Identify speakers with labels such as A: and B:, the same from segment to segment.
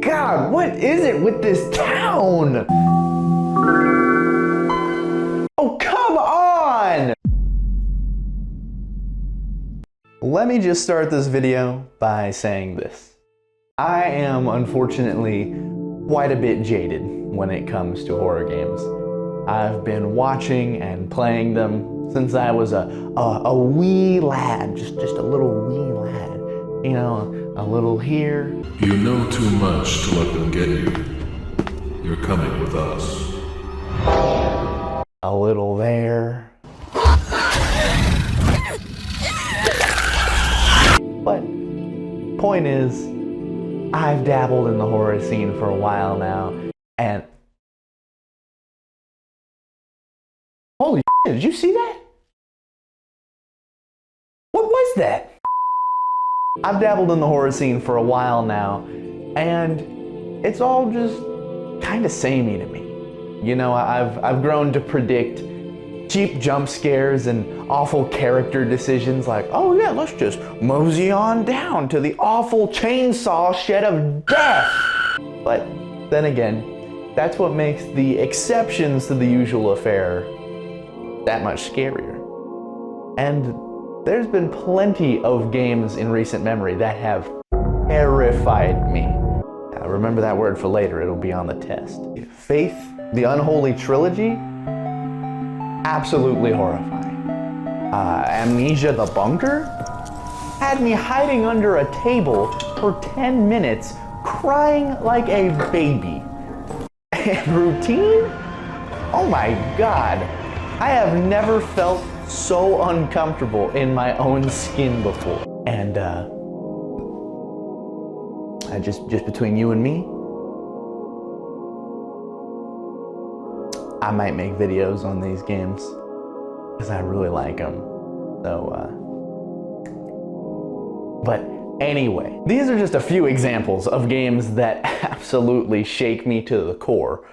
A: God, what is it with this town? Oh, come on! Let me just start this video by saying this. I am unfortunately quite a bit jaded when it comes to horror games. I've been watching and playing them since I was a wee lad, just a little wee lad. You know, a little here.
B: You know too much to let them get you. You're coming with us.
A: A little there. But point is, I've dabbled in the horror scene for a while now, and holy shit, did you see that? What was that? I've dabbled in the horror scene for a while now, and it's all just kind of samey to me. You know, I've grown to predict cheap jump scares and awful character decisions like, oh yeah, let's just mosey on down to the awful chainsaw shed of death. But then again, that's what makes the exceptions to the usual affair that much scarier. And there's been plenty of games in recent memory that have terrified me. Now, remember that word for later, it'll be on the test. Faith, the Unholy Trilogy, absolutely horrifying. Amnesia the Bunker had me hiding under a table for 10 minutes, crying like a baby. And Routine? Oh my God, I have never felt so uncomfortable in my own skin before. And just between you and me, I might make videos on these games because I really like them. So, but anyway, these are just a few examples of games that absolutely shake me to the core,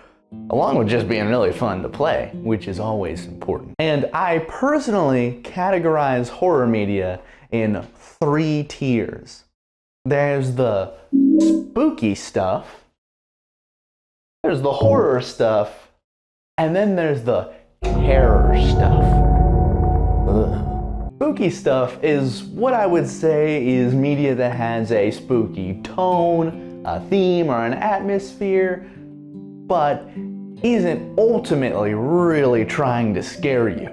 A: along with just being really fun to play, which is always important. And I personally categorize horror media in 3 tiers. There's the spooky stuff, there's the horror stuff, and then there's the terror stuff. Ugh. Spooky stuff is what I would say is media that has a spooky tone, a theme, or an atmosphere, but isn't ultimately really trying to scare you.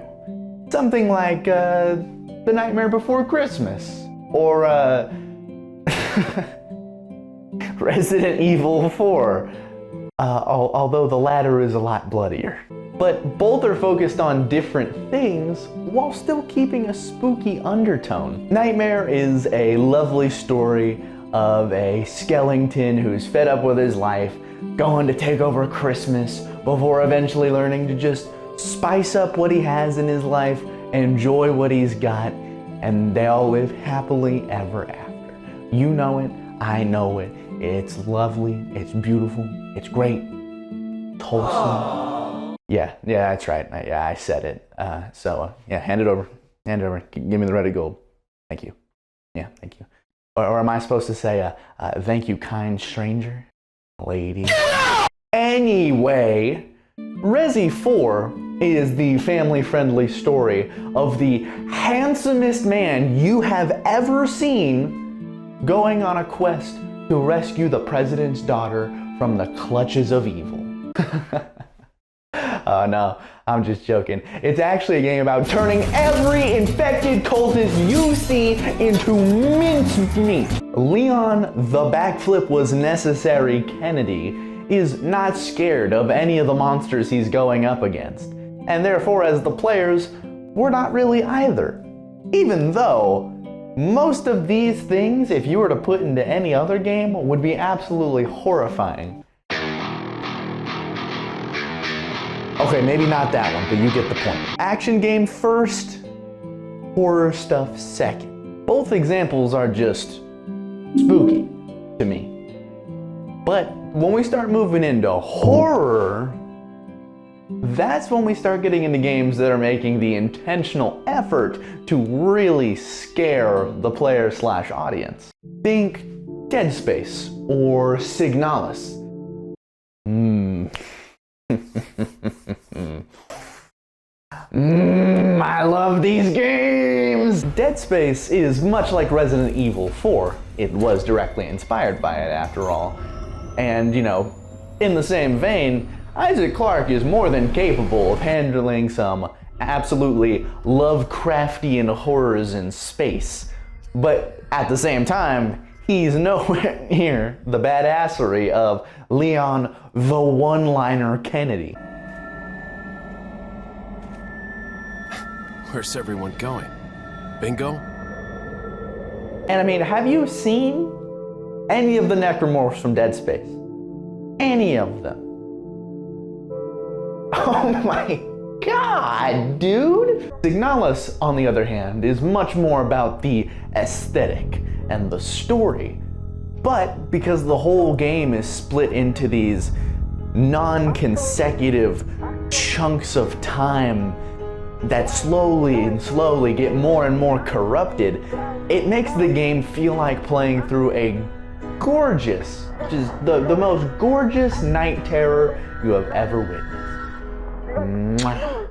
A: Something like The Nightmare Before Christmas, or Resident Evil 4, although the latter is a lot bloodier. But both are focused on different things while still keeping a spooky undertone. Nightmare is a lovely story of a skeleton who's fed up with his life, going to take over Christmas before eventually learning to just spice up what he has in his life, enjoy what he's got, and they all live happily ever after. You know it, I know it. It's lovely, it's beautiful, it's great, it's wholesome. Yeah, that's right. Yeah, I said it. Yeah, hand it over. Give me the Reddit gold. Thank you. Yeah, thank you. Or am I supposed to say, thank you, kind stranger? Lady. Anyway, Resi 4 is the family-friendly story of the handsomest man you have ever seen going on a quest to rescue the president's daughter from the clutches of evil. No, I'm just joking. It's actually a game about turning every infected cultist you see into mincemeat. Leon the Backflip Was Necessary Kennedy is not scared of any of the monsters he's going up against. And therefore, as the players, we're not really either. Even though most of these things, if you were to put into any other game, would be absolutely horrifying. Okay, maybe not that one, but you get the point. Action game first, horror stuff second. Both examples are just spooky to me. But when we start moving into horror, that's when we start getting into games that are making the intentional effort to really scare the player/audience. Think Dead Space or Signalis. I love these games! Dead Space is much like Resident Evil 4. It was directly inspired by it, after all. And, you know, in the same vein, Isaac Clarke is more than capable of handling some absolutely Lovecraftian horrors in space. But at the same time, he's nowhere near the badassery of Leon the One-Liner Kennedy.
C: Where's everyone going? Bingo?
A: And I mean, have you seen any of the necromorphs from Dead Space? Any of them? Oh my god, dude! Signalis, on the other hand, is much more about the aesthetic and the story. But because the whole game is split into these non-consecutive chunks of time that slowly get more and more corrupted, it makes the game feel like playing through a gorgeous, just the most gorgeous night terror you have ever witnessed. Mwah.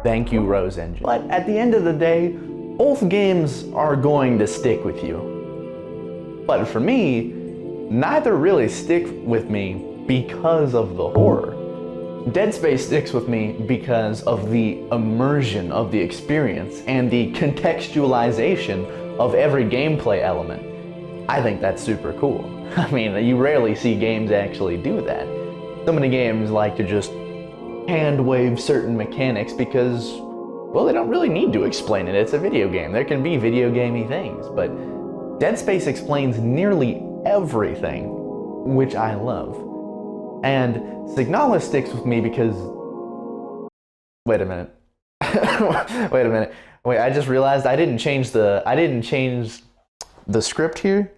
A: Thank you, Rose Engine. But at the end of the day, both games are going to stick with you. But for me, neither really stick with me because of the horror. Dead Space sticks with me because of the immersion of the experience and the contextualization of every gameplay element. I think that's super cool. I mean, you rarely see games actually do that. So many games like to just hand wave certain mechanics because, well, they don't really need to explain it. It's a video game. There can be video gamey things, but Dead Space explains nearly everything, which I love. And Signalis sticks with me because... Wait a minute. Wait a minute. Wait, I just realized I didn't change the script here.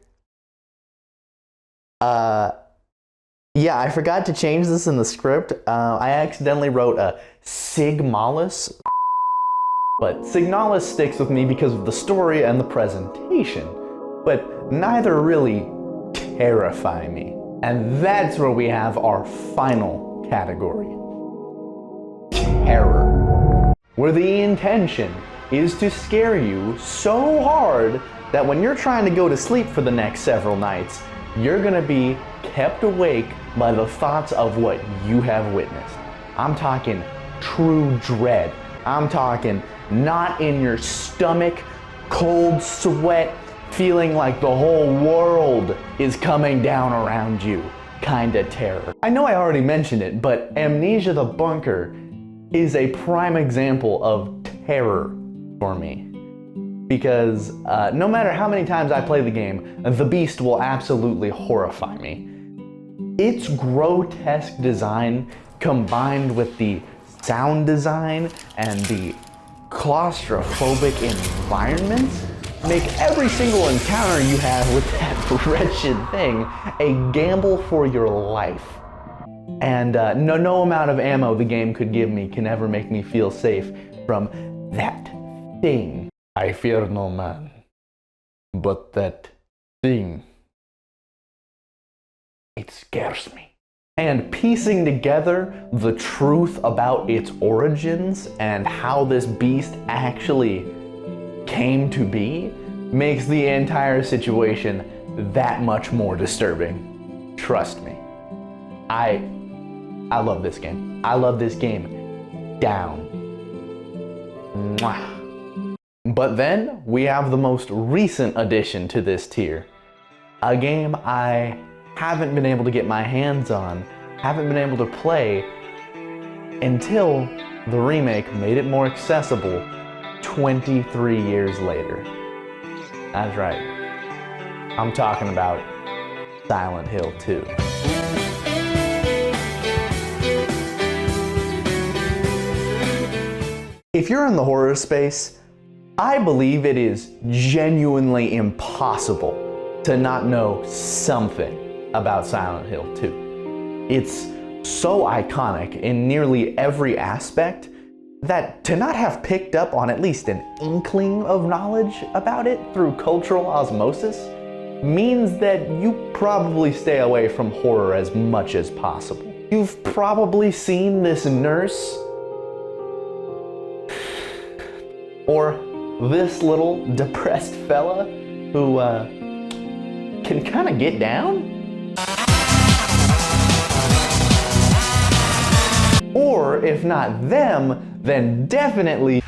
A: Yeah, I forgot to change this in the script. I accidentally wrote a Sigmalis. But Signalis sticks with me because of the story and the presentation. But neither really terrify me. And that's where we have our final category. Terror. Where the intention is to scare you so hard that when you're trying to go to sleep for the next several nights, you're gonna be kept awake by the thoughts of what you have witnessed. I'm talking true dread. I'm talking not in your stomach, cold sweat, feeling like the whole world is coming down around you kind of terror. I know I already mentioned it, but Amnesia the Bunker is a prime example of terror for me. Because no matter how many times I play the game, the beast will absolutely horrify me. Its grotesque design combined with the sound design and the claustrophobic environments make every single encounter you have with that wretched thing a gamble for your life. And no amount of ammo the game could give me can ever make me feel safe from that thing. I fear no man, but that thing, it scares me. And piecing together the truth about its origins and how this beast actually came to be makes the entire situation that much more disturbing. Trust me. I love this game. I love this game down. Mwah. But then we have the most recent addition to this tier. A game I haven't been able to get my hands on, haven't been able to play until the remake made it more accessible 23 years later. That's right. I'm talking about Silent Hill 2. If you're in the horror space, I believe it is genuinely impossible to not know something about Silent Hill 2. It's so iconic in nearly every aspect that to not have picked up on at least an inkling of knowledge about it through cultural osmosis means that you probably stay away from horror as much as possible. You've probably seen this nurse or this little depressed fella who can kind of get down. Or if not them, then definitely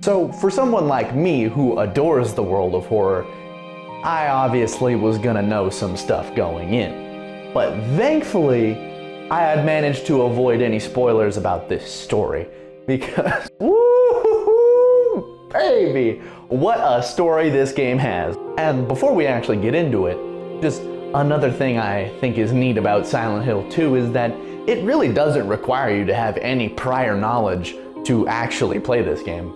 A: So for someone like me who adores the world of horror, I obviously was gonna know some stuff going in. But thankfully, I had managed to avoid any spoilers about this story because, woo, baby, what a story this game has. And before we actually get into it, just another thing I think is neat about Silent Hill 2 is that it really doesn't require you to have any prior knowledge to actually play this game.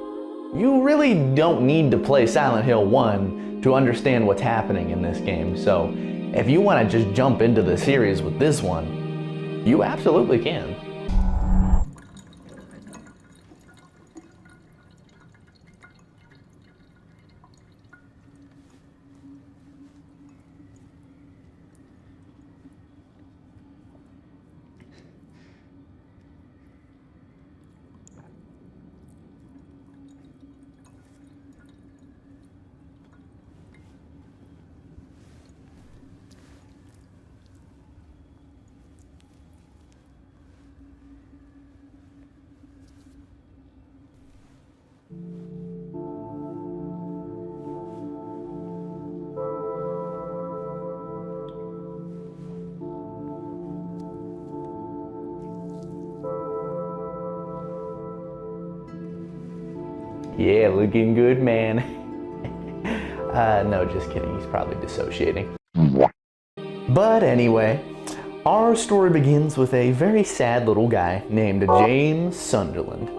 A: You really don't need to play Silent Hill 1 to understand what's happening in this game, so if you want to just jump into the series with this one, you absolutely can. Yeah, looking good, man. No, just kidding. He's probably dissociating. But anyway, our story begins with a very sad little guy named James Sunderland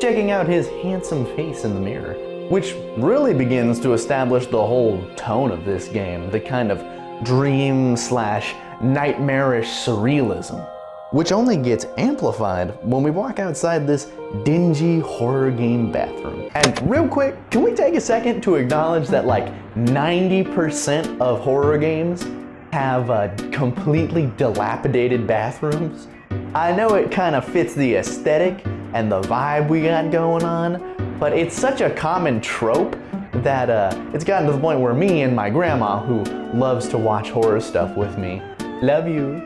A: checking out his handsome face in the mirror, which really begins to establish the whole tone of this game, the kind of dream/nightmarish surrealism, which only gets amplified when we walk outside this dingy horror game bathroom. And real quick, can we take a second to acknowledge that like 90% of horror games have completely dilapidated bathrooms? I know it kind of fits the aesthetic and the vibe we got going on, but it's such a common trope that it's gotten to the point where me and my grandma, who loves to watch horror stuff with me, love you,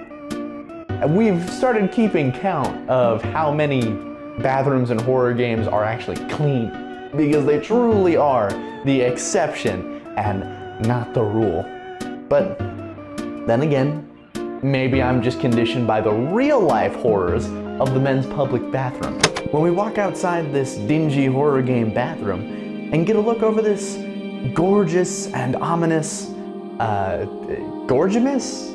A: we've started keeping count of how many bathrooms in horror games are actually clean, because they truly are the exception and not the rule. But then again, maybe I'm just conditioned by the real life horrors of the men's public bathroom. When we walk outside this dingy horror game bathroom and get a look over this gorgeous and ominous, gorgeous?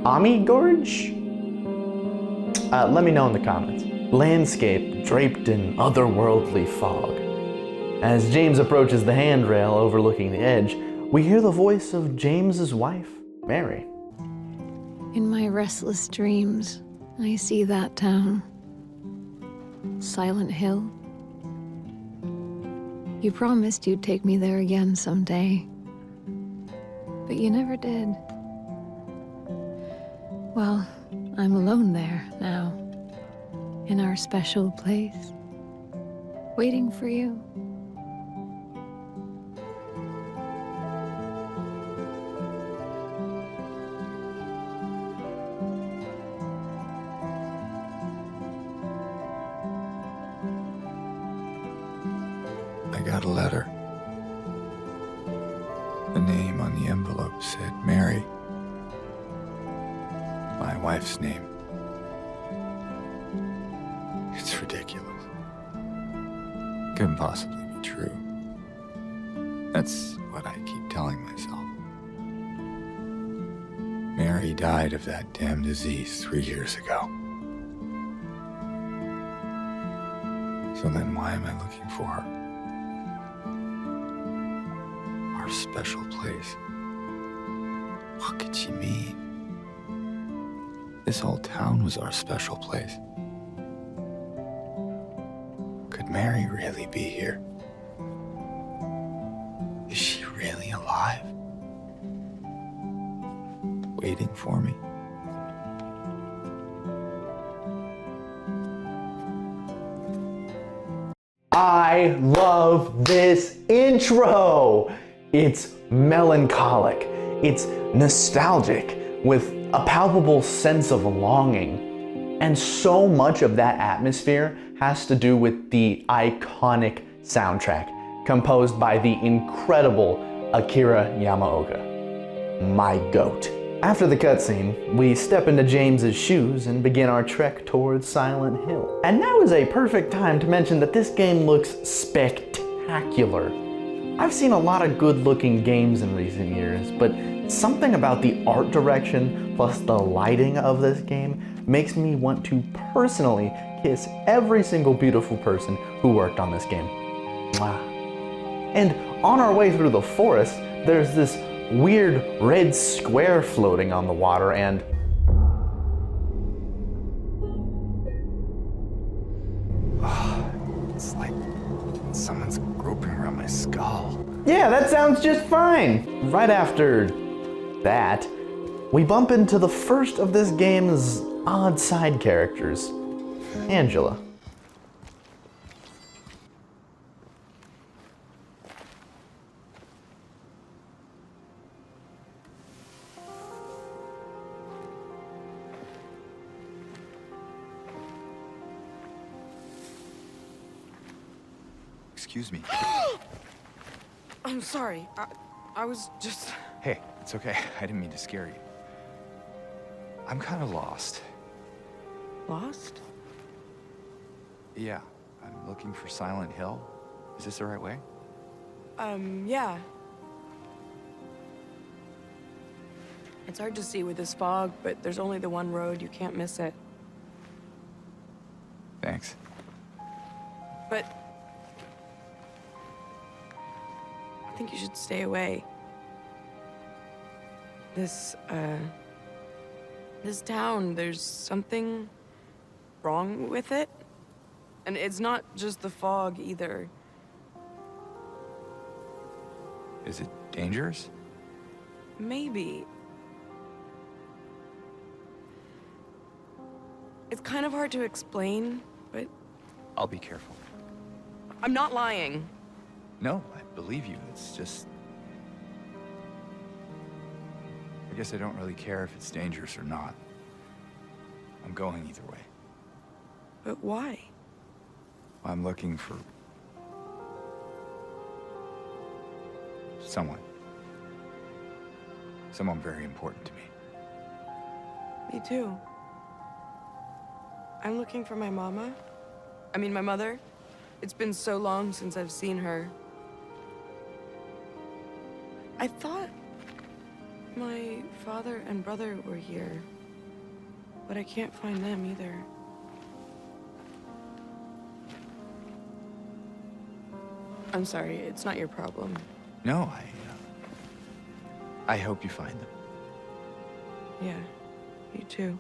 A: Ami Gorge? Let me know in the comments. Landscape draped in otherworldly fog. As James approaches the handrail overlooking the edge, we hear the voice of James's wife, Mary.
D: In my restless dreams, I see that town. Silent Hill. You promised you'd take me there again someday, but you never did. Well, I'm alone there now, in our special place, waiting for you.
E: I got a letter. The name on the envelope said Mary. My wife's name. It's ridiculous. Couldn't possibly be true. That's what I keep telling myself. Mary died of that damn disease 3 years ago. So then why am I looking for her? our special place. What could she mean? This whole town was our special place. Could Mary really be here? Is she really alive? Waiting for me?
A: I love this intro. It's melancholic. It's nostalgic with a palpable sense of longing. And so much of that atmosphere has to do with the iconic soundtrack composed by the incredible Akira Yamaoka, my GOAT. After the cutscene, we step into James's shoes and begin our trek towards Silent Hill. And now is a perfect time to mention that this game looks spectacular. I've seen a lot of good-looking games in recent years, but something about the art direction plus the lighting of this game makes me want to personally kiss every single beautiful person who worked on this game. Mwah. And on our way through the forest, there's this weird red square floating on the water, and
E: It's like someone's groping around my skull.
A: yeah, that sounds just fine. Right after that, we bump into the first of this game's odd side characters, Angela.
E: Excuse me.
F: I'm sorry. I was just...
E: Hey, it's okay. I didn't mean to scare you. I'm kind of lost.
F: Lost?
E: Yeah, I'm looking for Silent Hill. Is this the right way?
F: Yeah. It's hard to see with this fog, but there's only the one road. You can't miss it.
E: Thanks.
F: But... I think you should stay away. This town, there's something wrong with it. And it's not just the fog either.
E: Is it dangerous?
F: Maybe. It's kind of hard to explain, but
E: I'll be careful.
F: I'm not lying.
E: No, I believe you. It's just... I guess I don't really care if it's dangerous or not. I'm going either way.
F: But why?
E: I'm looking for... someone. Someone very important to me.
F: Me too. I'm looking for my mama. I mean, my mother. It's been so long since I've seen her. I thought my father and brother were here, but I can't find them either. I'm sorry, it's not your problem.
E: No, I hope you find them.
F: Yeah, you too.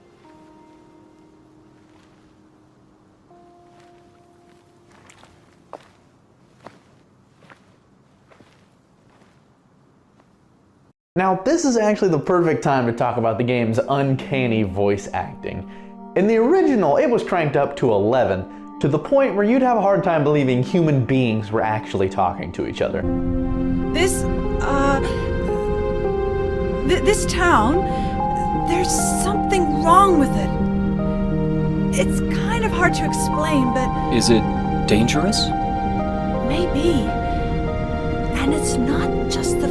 A: Now, this is actually the perfect time to talk about the game's uncanny voice acting. In the original, it was cranked up to 11, to the point where you'd have a hard time believing human beings were actually talking to each other.
G: This town, there's something wrong with it. It's kind of hard to explain, but
C: Is it dangerous?
G: maybe. And it's not just the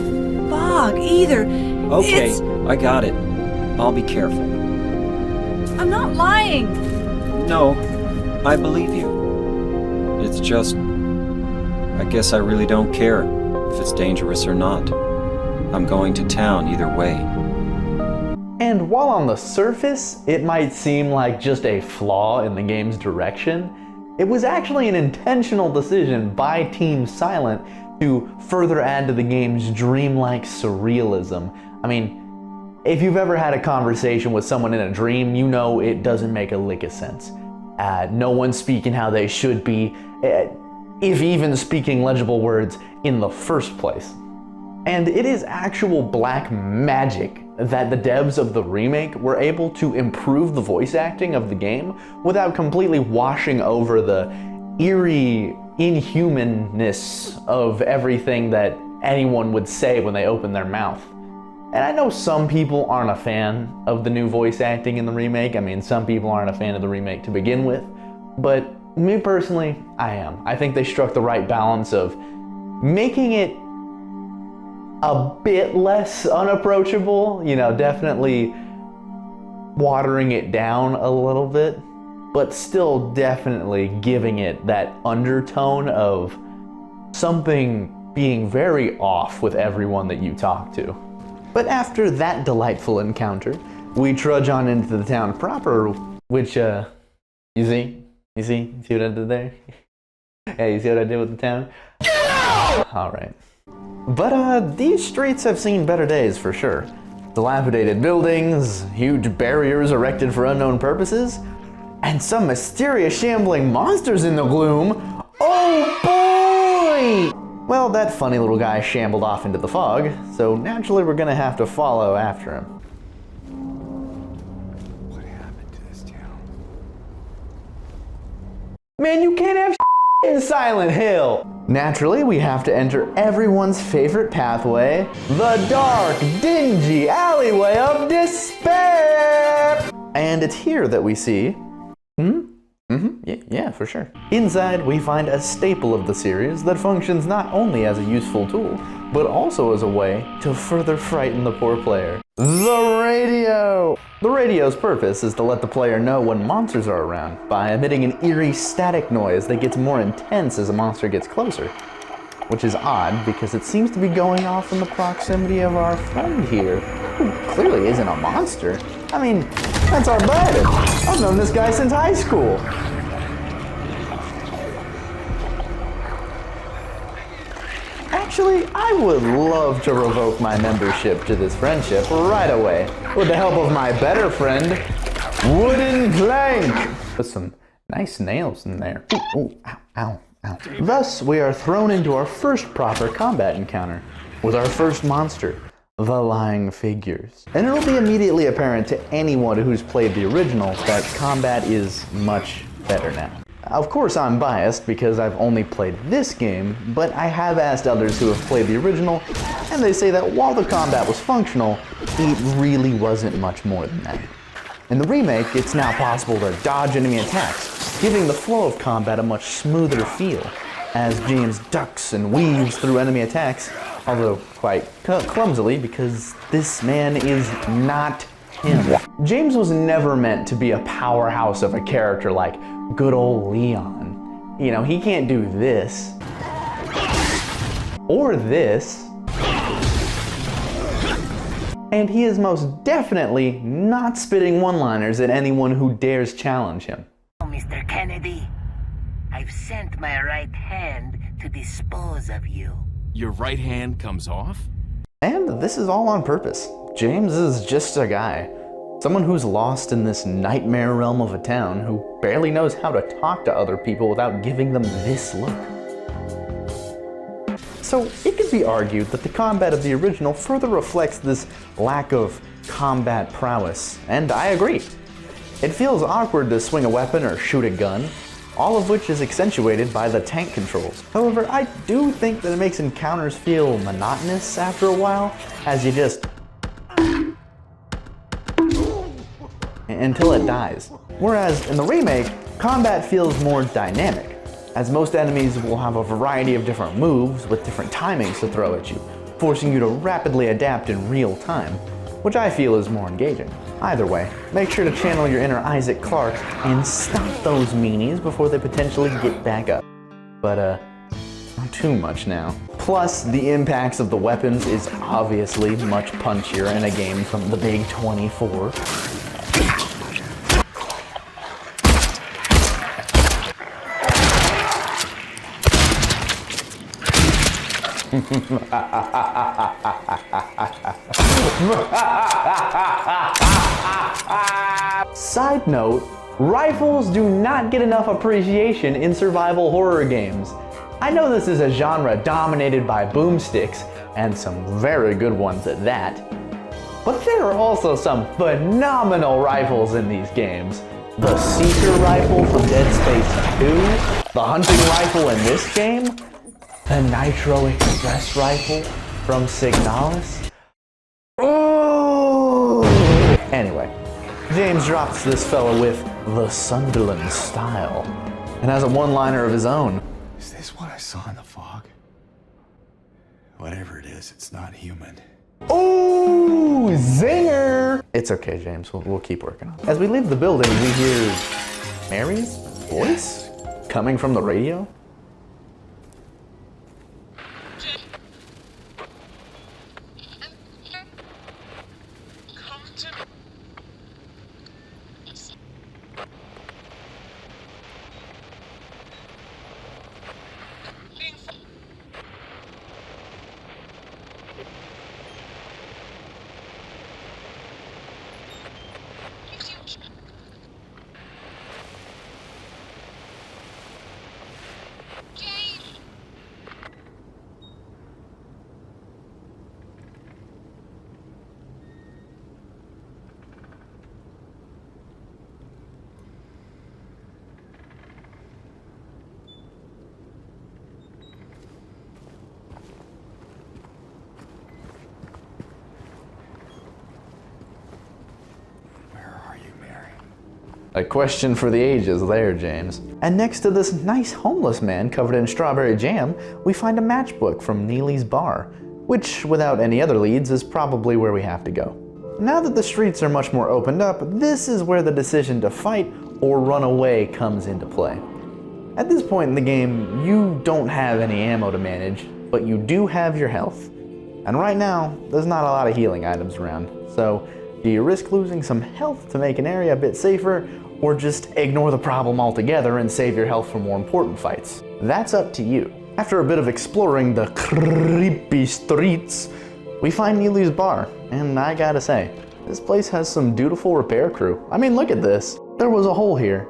G: fog either.
C: Okay,
G: It's...
C: I got it. I'll be careful.
G: I'm not lying.
C: No, I believe you. It's just... I guess I really don't care if it's dangerous or not. I'm going to town either way.
A: And while on the surface, it might seem like just a flaw in the game's direction, it was actually an intentional decision by Team Silent to further add to the game's dreamlike surrealism. I mean, if you've ever had a conversation with someone in a dream, you know it doesn't make a lick of sense. No one's speaking how they should be, if even speaking legible words in the first place. And it is actual black magic that the devs of the remake were able to improve the voice acting of the game without completely washing over the eerie inhumanness of everything that anyone would say when they open their mouth. And I know some people aren't a fan of the new voice acting in the remake. I mean, some people aren't a fan of the remake to begin with, but me personally, I am. I think they struck the right balance of making it a bit less unapproachable, you know, definitely watering it down a little bit, but still definitely giving it that undertone of something being very off with everyone that you talk to. But after that delightful encounter, we trudge on into the town proper, which, you see what I did there? Hey, you see what I did with the town? Get out! All right. But these streets have seen better days for sure. Dilapidated buildings, huge barriers erected for unknown purposes, and some mysterious shambling monsters in the gloom. Oh boy! Well, that funny little guy shambled off into the fog, so naturally we're gonna have to follow after him.
E: What happened to this town?
A: Man, you can't have in Silent Hill! Naturally, we have to enter everyone's favorite pathway, the dark, dingy alleyway of despair! And it's here that we see... Yeah, for sure. Inside, we find a staple of the series that functions not only as a useful tool, but also as a way to further frighten the poor player. The radio! The radio's purpose is to let the player know when monsters are around by emitting an eerie static noise that gets more intense as a monster gets closer. Which is odd because it seems to be going off in the proximity of our friend here, who clearly isn't a monster. I mean, that's our bud. I've known this guy since high school. Actually, I would love to revoke my membership to this friendship right away, with the help of my better friend, Wooden Plank. With some nice nails in there. Ooh, ow. Thus, we are thrown into our first proper combat encounter, with our first monster, the Lying Figures. And it'll be immediately apparent to anyone who's played the original that combat is much better now. Of course, I'm biased because I've only played this game, but I have asked others who have played the original, and they say that while the combat was functional, it really wasn't much more than that. In the remake, it's now possible to dodge enemy attacks, giving the flow of combat a much smoother feel, as James ducks and weaves through enemy attacks, although quite clumsily because this man is not him. James was never meant to be a powerhouse of a character like good old Leon. You know, he can't do this. Or this. And he is most definitely not spitting one-liners at anyone who dares challenge him.
H: Mr. Kennedy, I've sent my right hand to dispose of you.
I: Your right hand comes off?
A: And this is all on purpose. James is just a guy. Someone who's lost in this nightmare realm of a town who barely knows how to talk to other people without giving them this look. So it could be argued that the combat of the original further reflects this lack of combat prowess, and I agree. It feels awkward to swing a weapon or shoot a gun, all of which is accentuated by the tank controls. However, I do think that it makes encounters feel monotonous after a while, as you just until it dies. Whereas in the remake, combat feels more dynamic, as most enemies will have a variety of different moves with different timings to throw at you, forcing you to rapidly adapt in real time, which I feel is more engaging. Either way, make sure to channel your inner Isaac Clarke and stop those meanies before they potentially get back up. But not too much now. Plus, the impacts of the weapons is obviously much punchier in a game from the big 24. Side note, rifles do not get enough appreciation in survival horror games. I know this is a genre dominated by boomsticks, and some very good ones at that. But there are also some phenomenal rifles in these games. The Seeker rifle from Dead Space 2, the hunting rifle in this game, the Nitro Express rifle from Signalis. Oh! Anyway, James drops this fella with the Sunderland style and has a one-liner of his own.
E: Is this what I saw in the fog? Whatever it is, it's not human.
A: Ooh, zinger! It's okay, James. We'll keep working on it. As we leave the building, we hear Mary's voice coming from the radio. A question for the ages there, James. And next to this nice homeless man covered in strawberry jam, we find a matchbook from Neely's bar, which, without any other leads, is probably where we have to go. Now that the streets are much more opened up, this is where the decision to fight or run away comes into play. At this point in the game, you don't have any ammo to manage, but you do have your health. And right now, there's not a lot of healing items around, so do you risk losing some health to make an area a bit safer, or just ignore the problem altogether and save your health for more important fights? That's up to you. After a bit of exploring the creepy streets, we find Neely's bar, and I gotta say, this place has some dutiful repair crew. I mean, look at this. There was a hole here.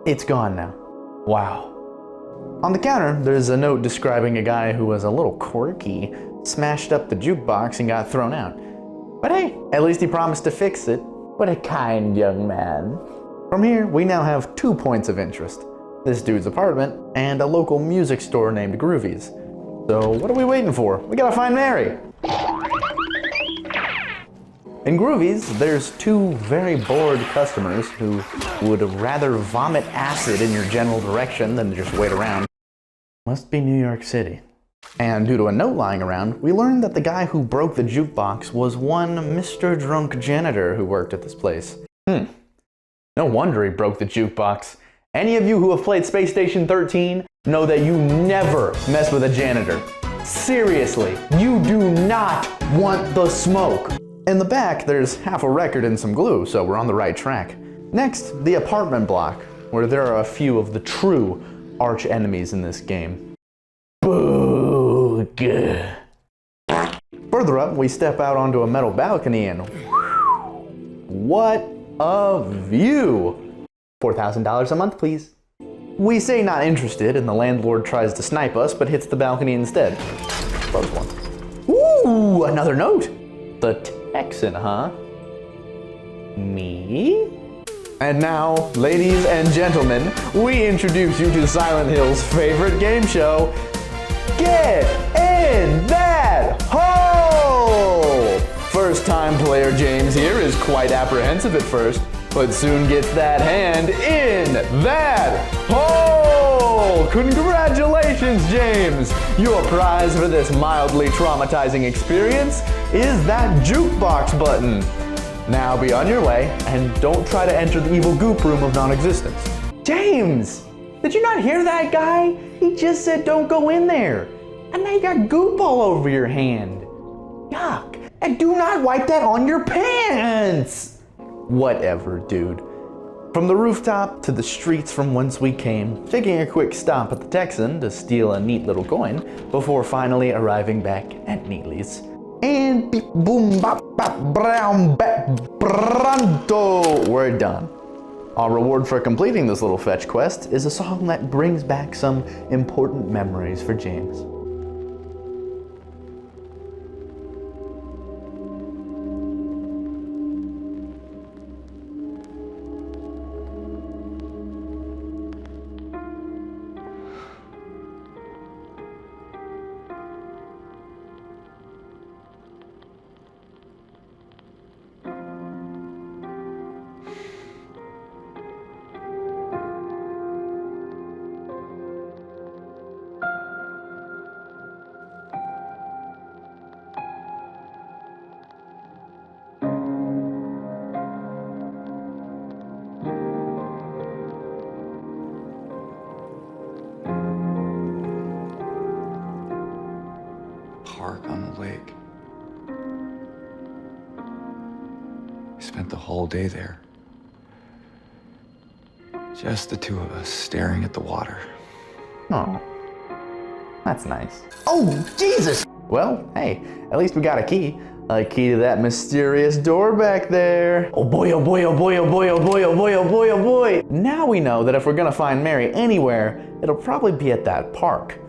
A: It's gone now. Wow. On the counter, there's a note describing a guy who was a little quirky, smashed up the jukebox and got thrown out. But hey, at least he promised to fix it. What a kind young man. From here, we now have 2 points of interest. This dude's apartment and a local music store named Groovy's. So what are we waiting for? We gotta find Mary. In Groovy's, there's 2 very bored customers who would rather vomit acid in your general direction than just wait around. Must be New York City. And due to a note lying around, we learned that the guy who broke the jukebox was one Mr. Drunk Janitor who worked at this place. No wonder he broke the jukebox. Any of you who have played Space Station 13 know that you never mess with a janitor. Seriously, you do not want the smoke. In the back, there's half a record and some glue, so we're on the right track. Next, the apartment block, where there are a few of the true arch enemies in this game. Boog. Further up, we step out onto a metal balcony and what a view! $4,000 a month, please. We say not interested, and the landlord tries to snipe us, but hits the balcony instead. Close one. Ooh, another note! The Texan, huh? Me? And now, ladies and gentlemen, we introduce you to Silent Hill's favorite game show, Get in That Hole! First-time player James here is quite apprehensive at first, but soon gets that hand in that hole! Congratulations, James! Your prize for this mildly traumatizing experience is that jukebox button. Now be on your way, and don't try to enter the evil goop room of non-existence. James! Did you not hear that guy? He just said don't go in there. And now you got goop all over your hand. Yuck. And do not wipe that on your pants! Whatever, dude. From the rooftop to the streets from whence we came, taking a quick stop at the Texan to steal a neat little coin before finally arriving back at Neely's. And beep boom bop bop brown bap pronto, we're done. Our reward for completing this little fetch quest is a song that brings back some important memories for James.
E: Park on the lake. We spent the whole day there. Just the two of us staring at the water.
A: Oh, that's nice. Oh, Jesus! Well, hey, at least we got a key. A key to that mysterious door back there. Oh boy, oh boy, oh boy, oh boy, oh boy, oh boy, oh boy, oh boy. Now we know that if we're gonna find Mary anywhere, it'll probably be at that park.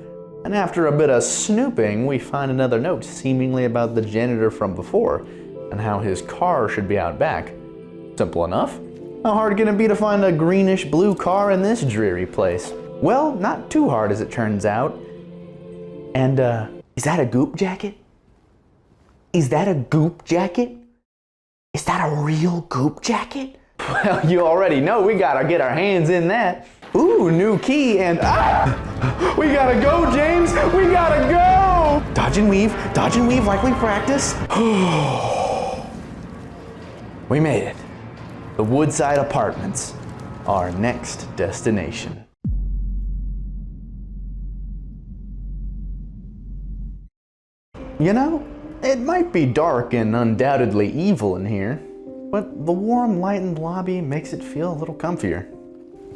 A: And after a bit of snooping, we find another note seemingly about the janitor from before and how his car should be out back. Simple enough. How hard can it be to find a greenish blue car in this dreary place? Well, not too hard as it turns out. And is that a goop jacket? Is that a goop jacket? Is that a real goop jacket? Well, you already know we gotta get our hands in that. Ooh, new key and we gotta go, James! We gotta go! Dodge and weave like we practice. We made it. The Woodside Apartments, our next destination. You know, it might be dark and undoubtedly evil in here, but the warm light in the lobby makes it feel a little comfier.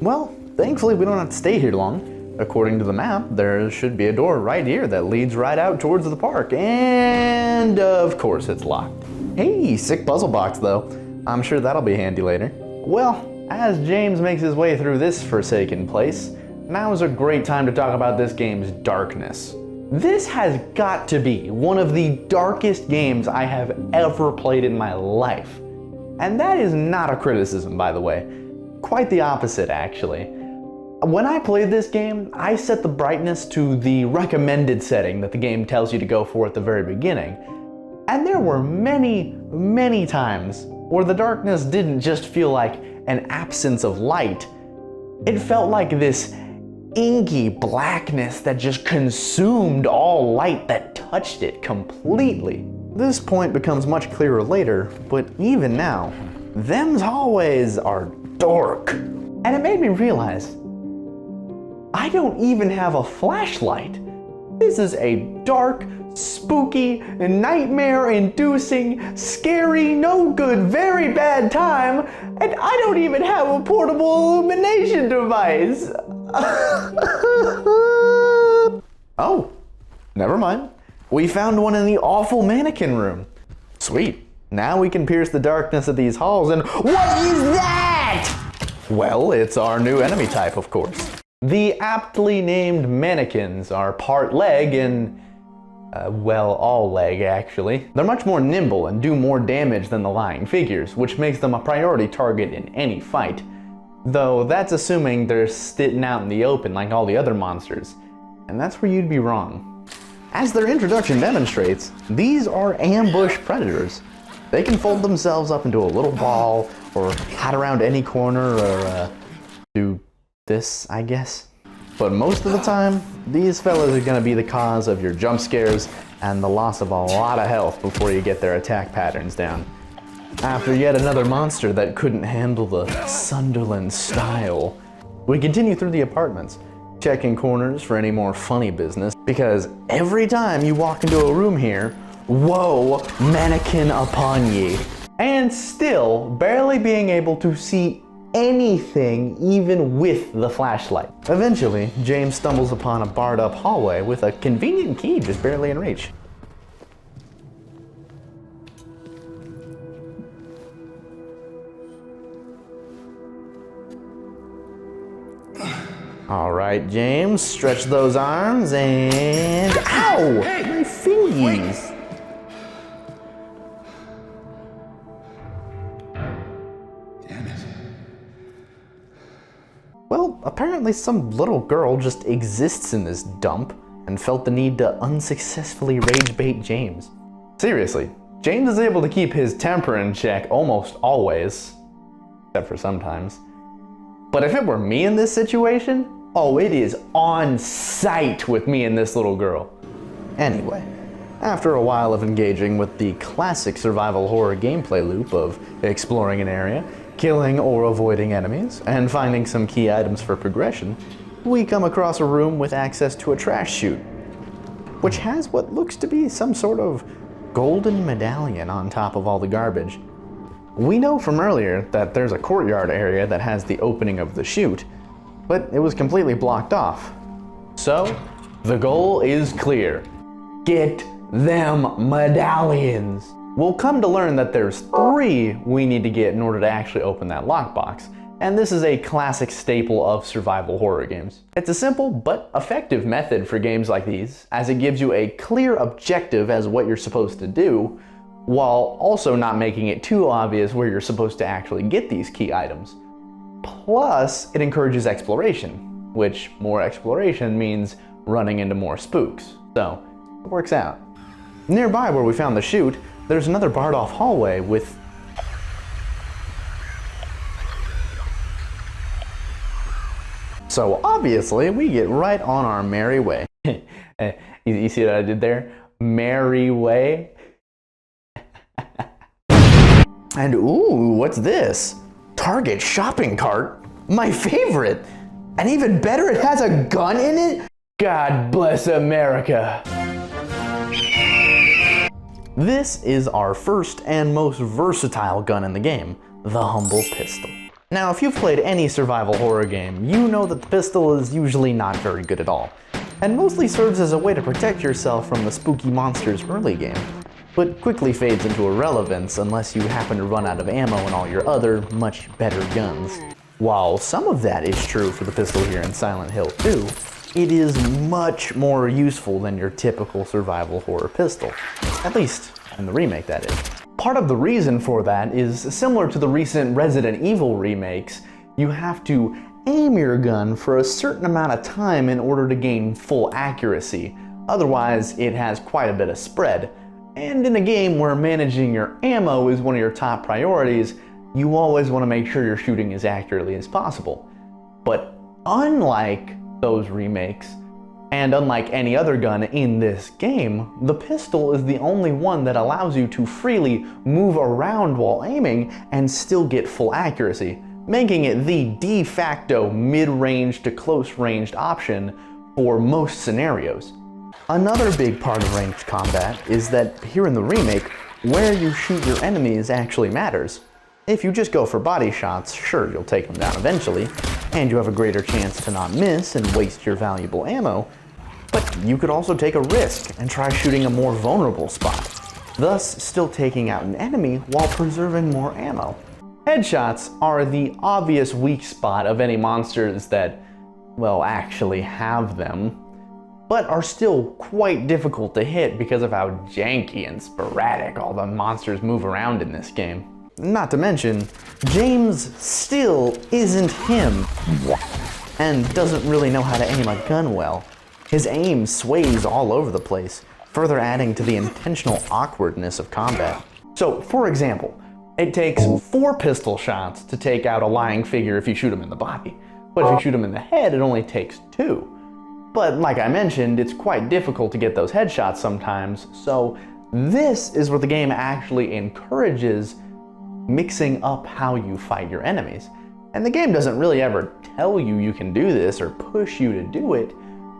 A: Well, thankfully we don't have to stay here long. According to the map, there should be a door right here that leads right out towards the park, and of course it's locked. Hey, sick puzzle box though. I'm sure that'll be handy later. Well, as James makes his way through this forsaken place, now is a great time to talk about this game's darkness. This has got to be one of the darkest games I have ever played in my life. And that is not a criticism, by the way. Quite the opposite, actually. When I played this game, I set the brightness to the recommended setting that the game tells you to go for at the very beginning. And there were many, many times where the darkness didn't just feel like an absence of light. It felt like this inky blackness that just consumed all light that touched it completely. This point becomes much clearer later, but even now, them's hallways are dark. And it made me realize, I don't even have a flashlight. This is a dark, spooky, nightmare-inducing, scary, no good, very bad time, and I don't even have a portable illumination device. Oh, never mind. We found one in the awful mannequin room. Sweet. Now we can pierce the darkness of these halls and what is that? Well, it's our new enemy type, of course. The aptly named mannequins are part leg and, well, all leg actually. They're much more nimble and do more damage than the lying figures, which makes them a priority target in any fight. Though that's assuming they're sitting out in the open like all the other monsters. And that's where you'd be wrong. As their introduction demonstrates, these are ambush predators. They can fold themselves up into a little ball or hide around any corner or do this, I guess. But most of the time, these fellas are gonna be the cause of your jump scares and the loss of a lot of health before you get their attack patterns down. After yet another monster that couldn't handle the Sunderland style, we continue through the apartments, checking corners for any more funny business, because every time you walk into a room here, whoa, mannequin upon ye. And still barely being able to see anything even with the flashlight. Eventually, James stumbles upon a barred up hallway with a convenient key just barely in reach. All right, James, stretch those arms and... Ow! My fingies!
E: Damn it.
A: Well, apparently some little girl just exists in this dump and felt the need to unsuccessfully rage bait James. Seriously, James is able to keep his temper in check almost always, except for sometimes. But if it were me in this situation, oh, it is on sight with me and this little girl. Anyway, after a while of engaging with the classic survival horror gameplay loop of exploring an area, killing or avoiding enemies, and finding some key items for progression, we come across a room with access to a trash chute, which has what looks to be some sort of golden medallion on top of all the garbage. We know from earlier that there's a courtyard area that has the opening of the chute, but it was completely blocked off. So, the goal is clear. Get them medallions! We'll come to learn that there's 3 we need to get in order to actually open that lockbox, and this is a classic staple of survival horror games. It's a simple but effective method for games like these, as it gives you a clear objective as what you're supposed to do, while also not making it too obvious where you're supposed to actually get these key items. Plus, it encourages exploration, which more exploration means running into more spooks, so it works out. Nearby where we found the chute, there's another barred off hallway with... So obviously, we get right on our merry way. You see what I did there? Merry way. And ooh, what's this? Target shopping cart? My favorite! And even better, it has a gun in it? God bless America! This is our first and most versatile gun in the game, the Humble Pistol. Now, if you've played any survival horror game, you know that the pistol is usually not very good at all, and mostly serves as a way to protect yourself from the spooky monsters early game, but quickly fades into irrelevance unless you happen to run out of ammo and all your other, much better guns. While some of that is true for the pistol here in Silent Hill 2, it is much more useful than your typical survival horror pistol. At least in the remake, that is. Part of the reason for that is similar to the recent Resident Evil remakes. You have to aim your gun for a certain amount of time in order to gain full accuracy. Otherwise, it has quite a bit of spread. And in a game where managing your ammo is one of your top priorities, you always want to make sure you're shooting as accurately as possible. But unlike those remakes, and unlike any other gun in this game, the pistol is the only one that allows you to freely move around while aiming and still get full accuracy, making it the de facto mid-range to close-ranged option for most scenarios. Another big part of ranged combat is that here in the remake, where you shoot your enemies actually matters. If you just go for body shots, sure, you'll take them down eventually, and you have a greater chance to not miss and waste your valuable ammo, but you could also take a risk and try shooting a more vulnerable spot, thus still taking out an enemy while preserving more ammo. Headshots are the obvious weak spot of any monsters that, well, actually have them, but are still quite difficult to hit because of how janky and sporadic all the monsters move around in this game. Not to mention, James still isn't him, and doesn't really know how to aim a gun well. His aim sways all over the place, further adding to the intentional awkwardness of combat. So, for example, it takes 4 pistol shots to take out a lying figure if you shoot him in the body, but if you shoot him in the head, it only takes 2. But like I mentioned, it's quite difficult to get those headshots sometimes, so this is where the game actually encourages mixing up how you fight your enemies. And the game doesn't really ever tell you you can do this or push you to do it,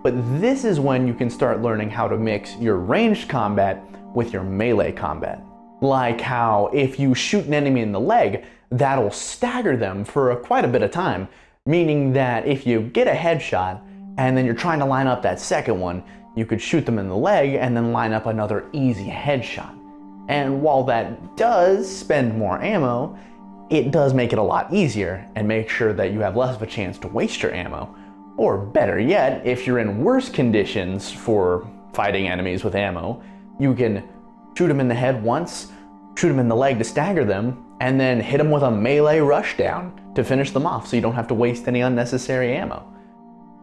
A: but this is when you can start learning how to mix your ranged combat with your melee combat. Like how if you shoot an enemy in the leg, that'll stagger them for quite a bit of time, meaning that if you get a headshot and then you're trying to line up that second one, you could shoot them in the leg and then line up another easy headshot. And while that does spend more ammo, it does make it a lot easier and make sure that you have less of a chance to waste your ammo. Or better yet, if you're in worse conditions for fighting enemies with ammo, you can shoot them in the head once, shoot them in the leg to stagger them, and then hit them with a melee rushdown to finish them off so you don't have to waste any unnecessary ammo.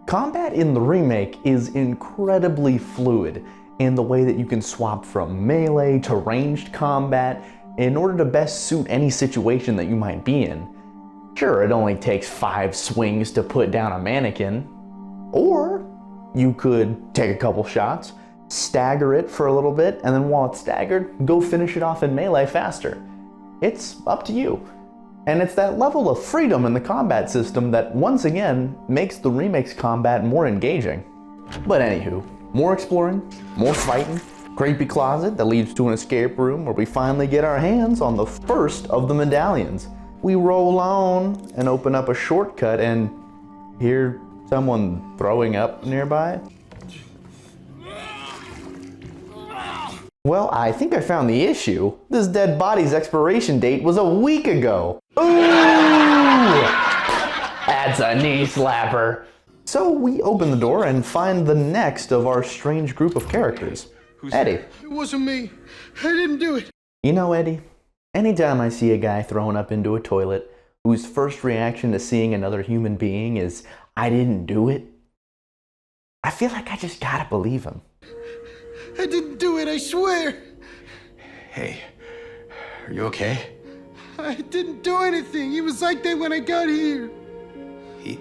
A: Combat in the remake is incredibly fluid in the way that you can swap from melee to ranged combat in order to best suit any situation that you might be in. Sure, it only takes 5 swings to put down a mannequin, or you could take a couple shots, stagger it for a little bit, and then while it's staggered, go finish it off in melee faster. It's up to you. And it's that level of freedom in the combat system that once again makes the remake's combat more engaging. But anywho, more exploring, more fighting, creepy closet that leads to an escape room where we finally get our hands on the first of the medallions. We roll on and open up a shortcut and hear someone throwing up nearby. Well, I think I found the issue. This dead body's expiration date was a week ago. Ooh! That's a knee slapper. So we open the door and find the next of our strange group of characters, Eddie.
J: It wasn't me. I didn't do it.
A: You know, Eddie, anytime I see a guy throwing up into a toilet whose first reaction to seeing another human being is, I didn't do it, I feel like I just gotta believe him.
J: I didn't do it, I swear.
E: Hey, are you okay?
J: I didn't do anything. He was like that when I got here.
E: He?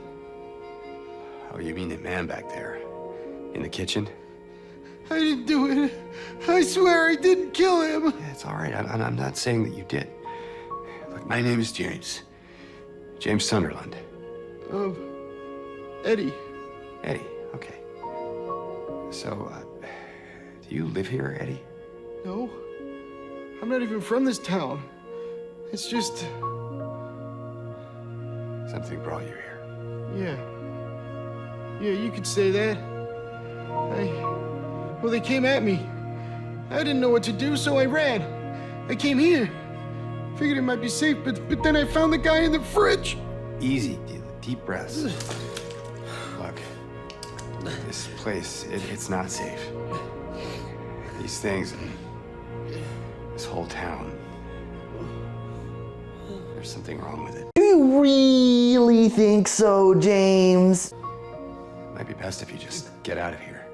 E: Oh, you mean the man back there? In the kitchen?
J: I didn't do it. I swear I didn't kill him.
E: Yeah, it's all right. I'm not saying that you did. Look, my name is James. James Sunderland.
J: Eddie.
E: Eddie, okay. So, do you live here, Eddie?
J: No. I'm not even from this town. It's just...
E: Something brought you here.
J: Yeah, you could say that. Well, they came at me. I didn't know what to do, so I ran. I came here. Figured it might be safe, but then I found the guy in the fridge.
E: Easy, deep breaths. Look, this place, it's not safe. These things, this whole town, there's something wrong with it.
A: Do you really think so, James?
E: Might be best if you just get out of here.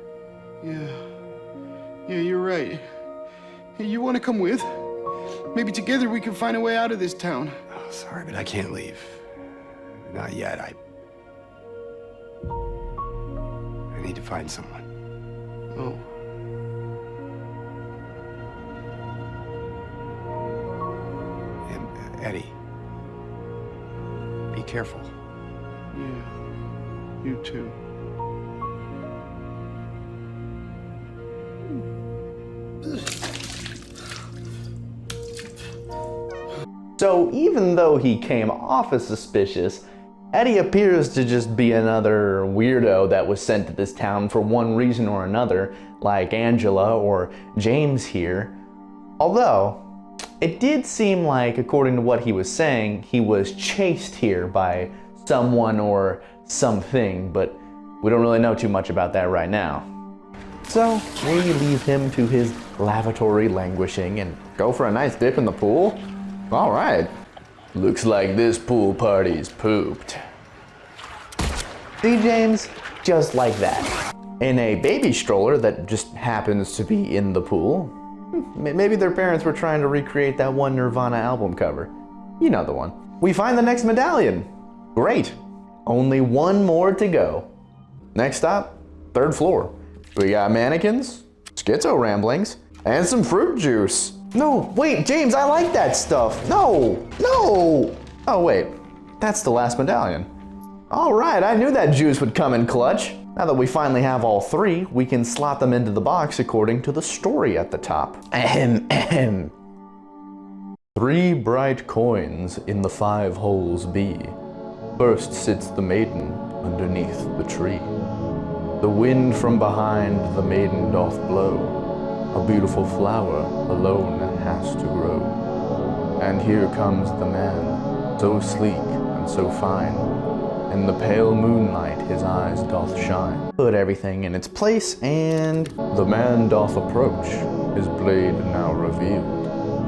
J: Yeah, you're right. Hey, you want to come with? Maybe together we can find a way out of this town.
E: Oh, sorry, but I can't leave. Not yet. I need to find someone.
J: Oh.
E: And Eddie, be careful.
J: Yeah, you too.
A: So even though he came off as suspicious, Eddie appears to just be another weirdo that was sent to this town for one reason or another, like Angela or James here. Although, it did seem like, according to what he was saying, he was chased here by someone or something, but we don't really know too much about that right now. So, we leave him to his lavatory languishing and go for a nice dip in the pool. All right. Looks like this pool party's pooped. See, James? Just like that. In a baby stroller that just happens to be in the pool. Maybe their parents were trying to recreate that one Nirvana album cover. You know the one. We find the next medallion. Great. Only one more to go. Next stop, 3rd floor. We got mannequins, schizo ramblings, and some fruit juice. No, wait, James, I like that stuff. No. Oh, wait, that's the last medallion. All right, I knew that juice would come in clutch. Now that we finally have all 3, we can slot them into the box according to the story at the top. 3 bright coins in the 5 holes be. First sits the maiden underneath the tree. The wind from behind the maiden doth blow. A beautiful flower alone has to grow. And here comes the man, so sleek and so fine. In the pale moonlight his eyes doth shine. Put everything in its place, and the man doth approach, his blade now revealed.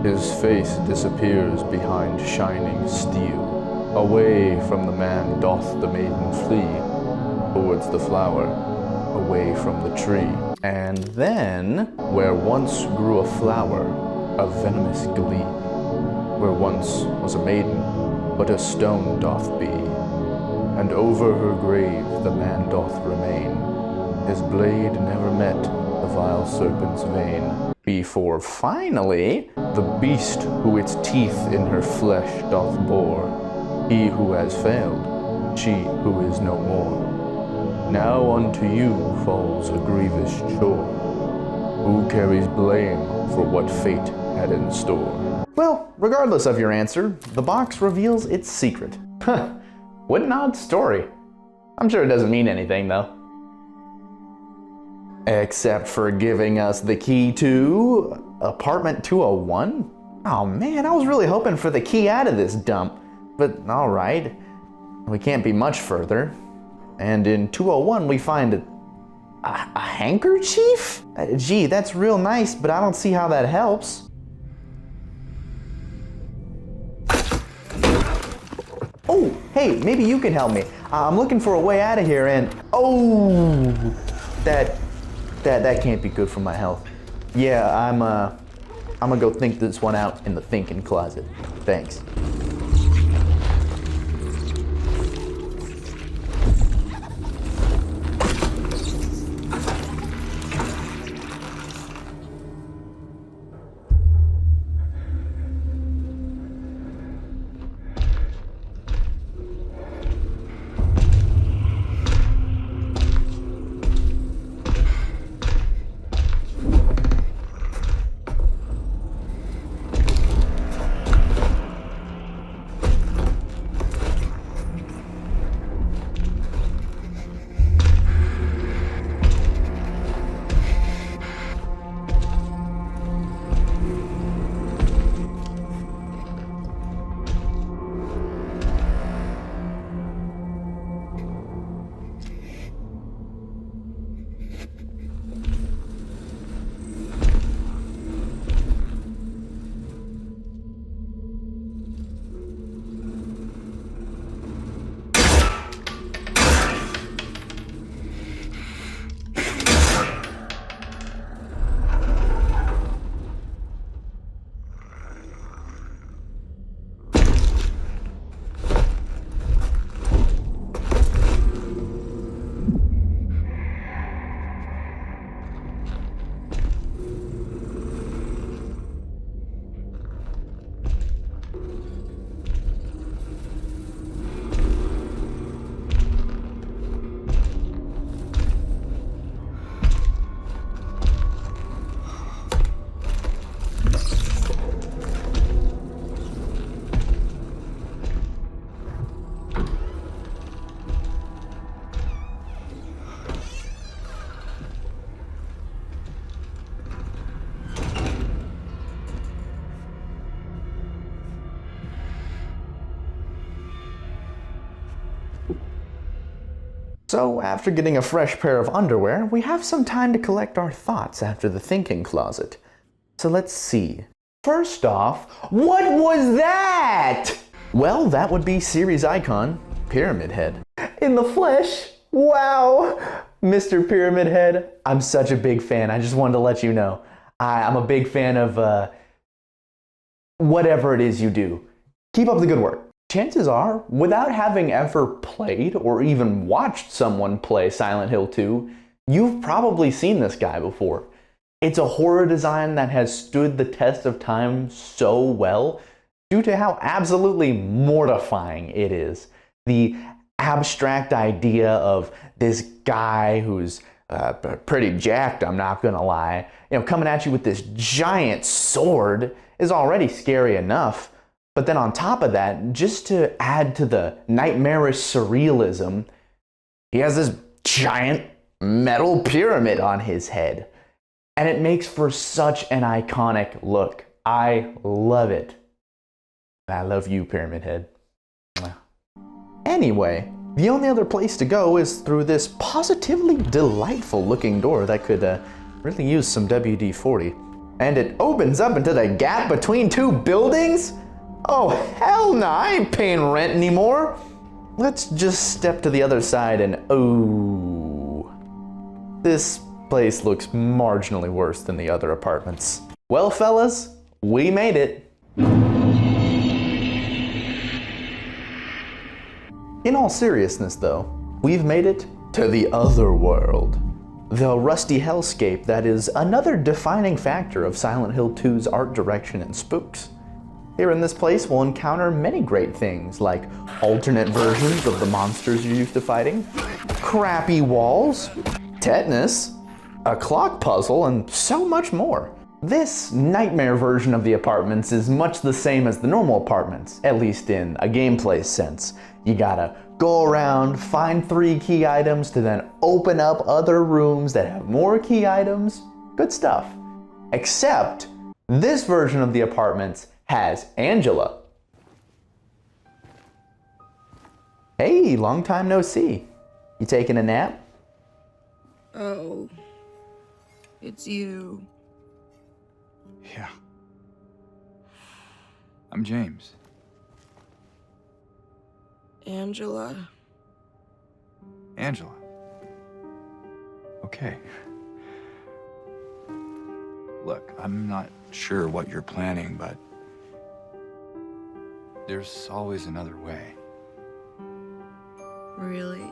A: His face disappears behind shining steel. Away from the man doth the maiden flee, towards the flower, away from the tree. And then, where once grew a flower, a venomous glee, where once was a maiden, but a stone doth be, and over her grave the man doth remain. His blade never met the vile serpent's vein. Before finally, the beast who its teeth in her flesh doth bore, he who has failed, she who is no more. Now unto you falls a grievous chore. Who carries blame for what fate had in store? Well, regardless of your answer, the box reveals its secret. What an odd story. I'm sure it doesn't mean anything, though. Except for giving us the key to apartment 201? Oh man, I was really hoping for the key out of this dump. But alright, we can't be much further. And in 201 we find a handkerchief? Gee, that's real nice, but I don't see how that helps. Oh, hey, maybe you can help me. I'm looking for a way out of here and... Oh! That can't be good for my health. Yeah, I'm gonna go think this one out in the thinking closet. Thanks. So after getting a fresh pair of underwear, we have some time to collect our thoughts after the thinking closet. So let's see. First off, what was that? Well, that would be series icon, Pyramid Head. In the flesh? Wow! Mr. Pyramid Head, I'm such a big fan. I just wanted to let you know. I'm a big fan of whatever it is you do. Keep up the good work. Chances are, without having ever played or even watched someone play Silent Hill 2, you've probably seen this guy before. It's a horror design that has stood the test of time so well due to how absolutely mortifying it is. The abstract idea of this guy who's pretty jacked, I'm not gonna lie. You know, coming at you with this giant sword is already scary enough. But then on top of that, just to add to the nightmarish surrealism, he has this giant metal pyramid on his head. And it makes for such an iconic look. I love it. I love you, Pyramid Head. Anyway, the only other place to go is through this positively delightful looking door that could really use some WD-40. And it opens up into the gap between two buildings? Oh, hell no, I ain't paying rent anymore. Let's just step to the other side and oh, this place looks marginally worse than the other apartments. Well, fellas, we made it. In all seriousness, though, we've made it to the other world. The rusty hellscape that is another defining factor of Silent Hill 2's art direction and spooks. Here in this place, we'll encounter many great things like alternate versions of the monsters you're used to fighting, crappy walls, tetanus, a clock puzzle, and so much more. This nightmare version of the apartments is much the same as the normal apartments, at least in a gameplay sense. You gotta go around, find 3 key items to then open up other rooms that have more key items. Good stuff. Except this version of the apartments has Angela. Hey, long time no see. You taking a nap?
F: Oh, it's you.
E: Yeah. I'm James.
F: Angela.
E: Angela. Okay. Look, I'm not sure what you're planning, but there's always another way.
F: Really?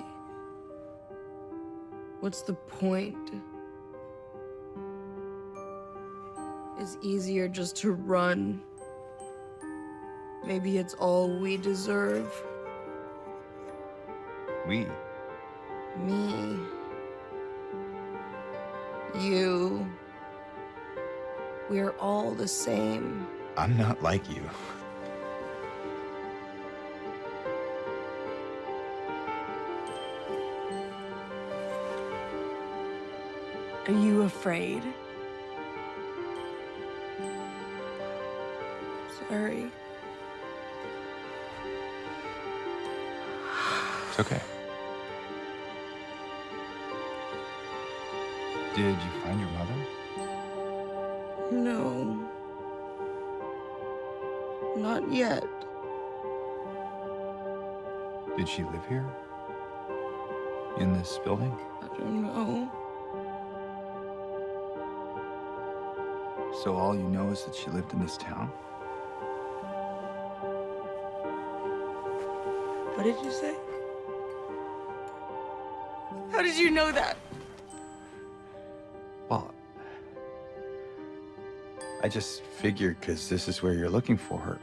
F: What's the point? It's easier just to run. Maybe it's all we deserve.
E: We?
F: Me. You. We're all the same.
E: I'm not like you.
F: Are you afraid? Sorry.
E: It's okay. Did you find your mother?
F: No. Not yet.
E: Did she live here? In this building?
F: I don't know.
E: So all you know is that she lived in this town?
F: What did you say? How did you know that?
E: Well, I just figured because this is where you're looking for her.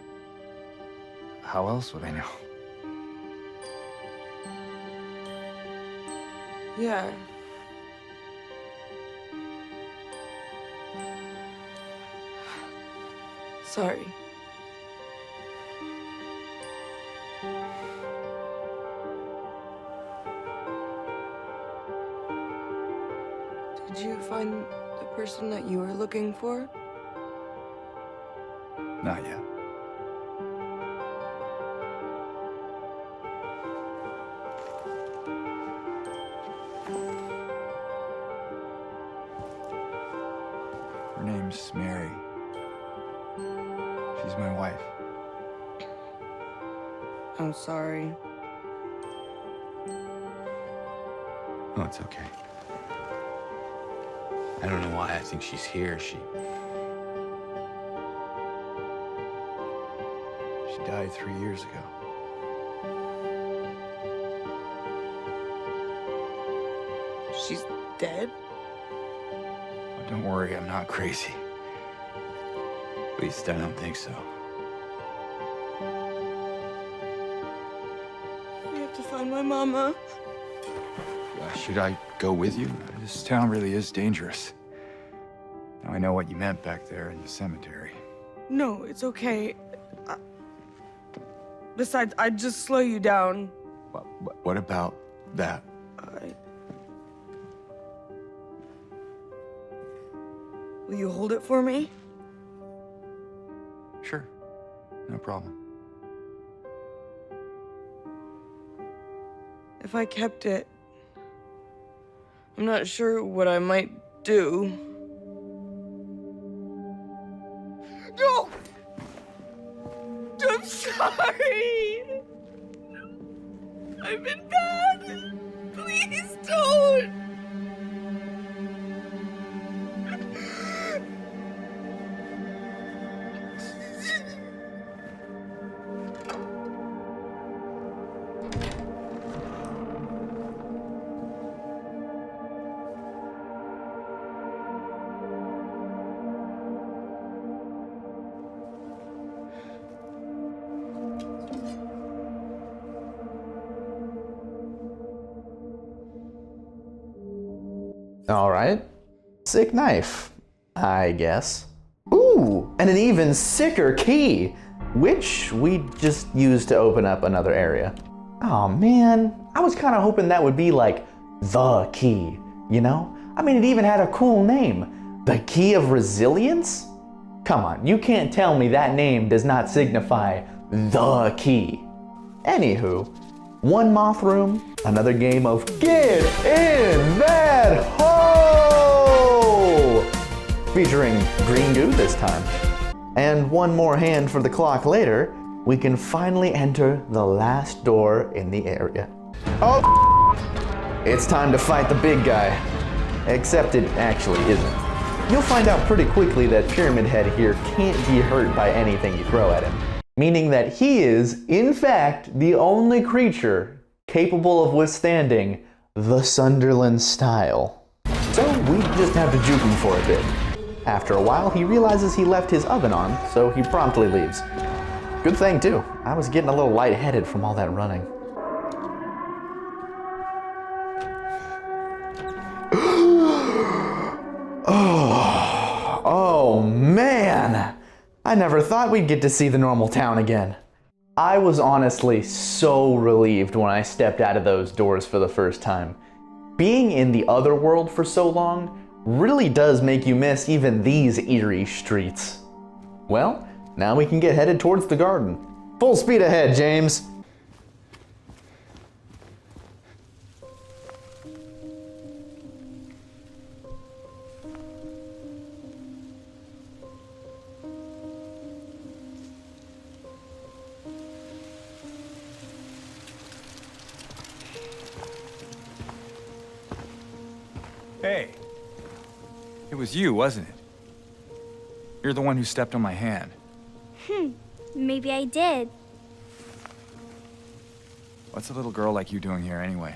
E: How else would I know?
F: Yeah. Sorry. Did you find the person that you were looking for?
E: Not yet. Her name's Mary. She's my wife.
F: I'm sorry.
E: Oh, it's okay. I don't know why I think she's here. She died 3 years ago.
F: She's dead?
E: Oh, don't worry, I'm not crazy. At least I don't think so.
F: I have to find my mama.
E: Should I go with you? This town really is dangerous. Now I know what you meant back there in the cemetery.
F: No, it's okay. Besides, I'd just slow you down.
E: What about that?
F: Will you hold it for me?
E: Sure. No problem.
F: If I kept it, I'm not sure what I might do. No! I'm sorry! I've been bad! Please don't!
A: All right. Sick knife, I guess. Ooh, and an even sicker key, which we just used to open up another area. Oh man, I was kind of hoping that would be like the key, you know? I mean, it even had a cool name. The Key of Resilience? Come on, you can't tell me that name does not signify the key. Anywho, one moth room, another game of Get in That Hole! Featuring Green Goo this time. And one more hand for the clock later, we can finally enter the last door in the area. Oh, it's time to fight the big guy. Except it actually isn't. You'll find out pretty quickly that Pyramid Head here can't be hurt by anything you throw at him. Meaning that he is, in fact, the only creature capable of withstanding the Sunderland style. So we just have to juke him for a bit. After a while, he realizes he left his oven on, so he promptly leaves. Good thing too, I was getting a little lightheaded from all that running. Oh man! I never thought we'd get to see the normal town again. I was honestly so relieved when I stepped out of those doors for the first time. Being in the other world for so long really does make you miss even these eerie streets. Well, now we can get headed towards the garden. Full speed ahead, James.
E: Hey, it was you, wasn't it? You're the one who stepped on my hand.
K: Maybe I did.
E: What's a little girl like you doing here anyway?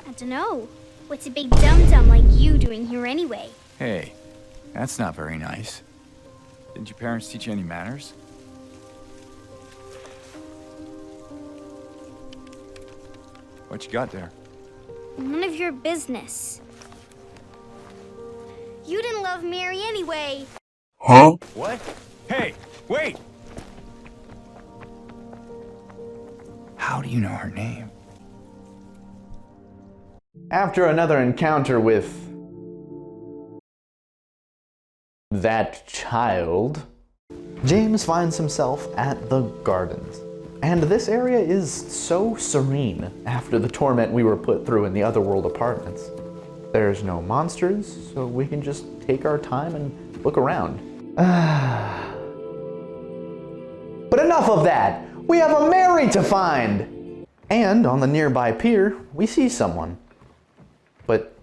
K: I don't know. What's a big dum-dum like you doing here anyway?
E: Hey, that's not very nice. Didn't your parents teach you any manners? What you got there?
K: None of your business. You didn't love Mary anyway.
B: Huh?
E: What? Hey, wait! How do you know her name?
A: After another encounter with that child, James finds himself at the gardens. And this area is so serene after the torment we were put through in the Otherworld apartments. There's no monsters, so we can just take our time and look around. But enough of that! We have a Mary to find! And on the nearby pier, we see someone. But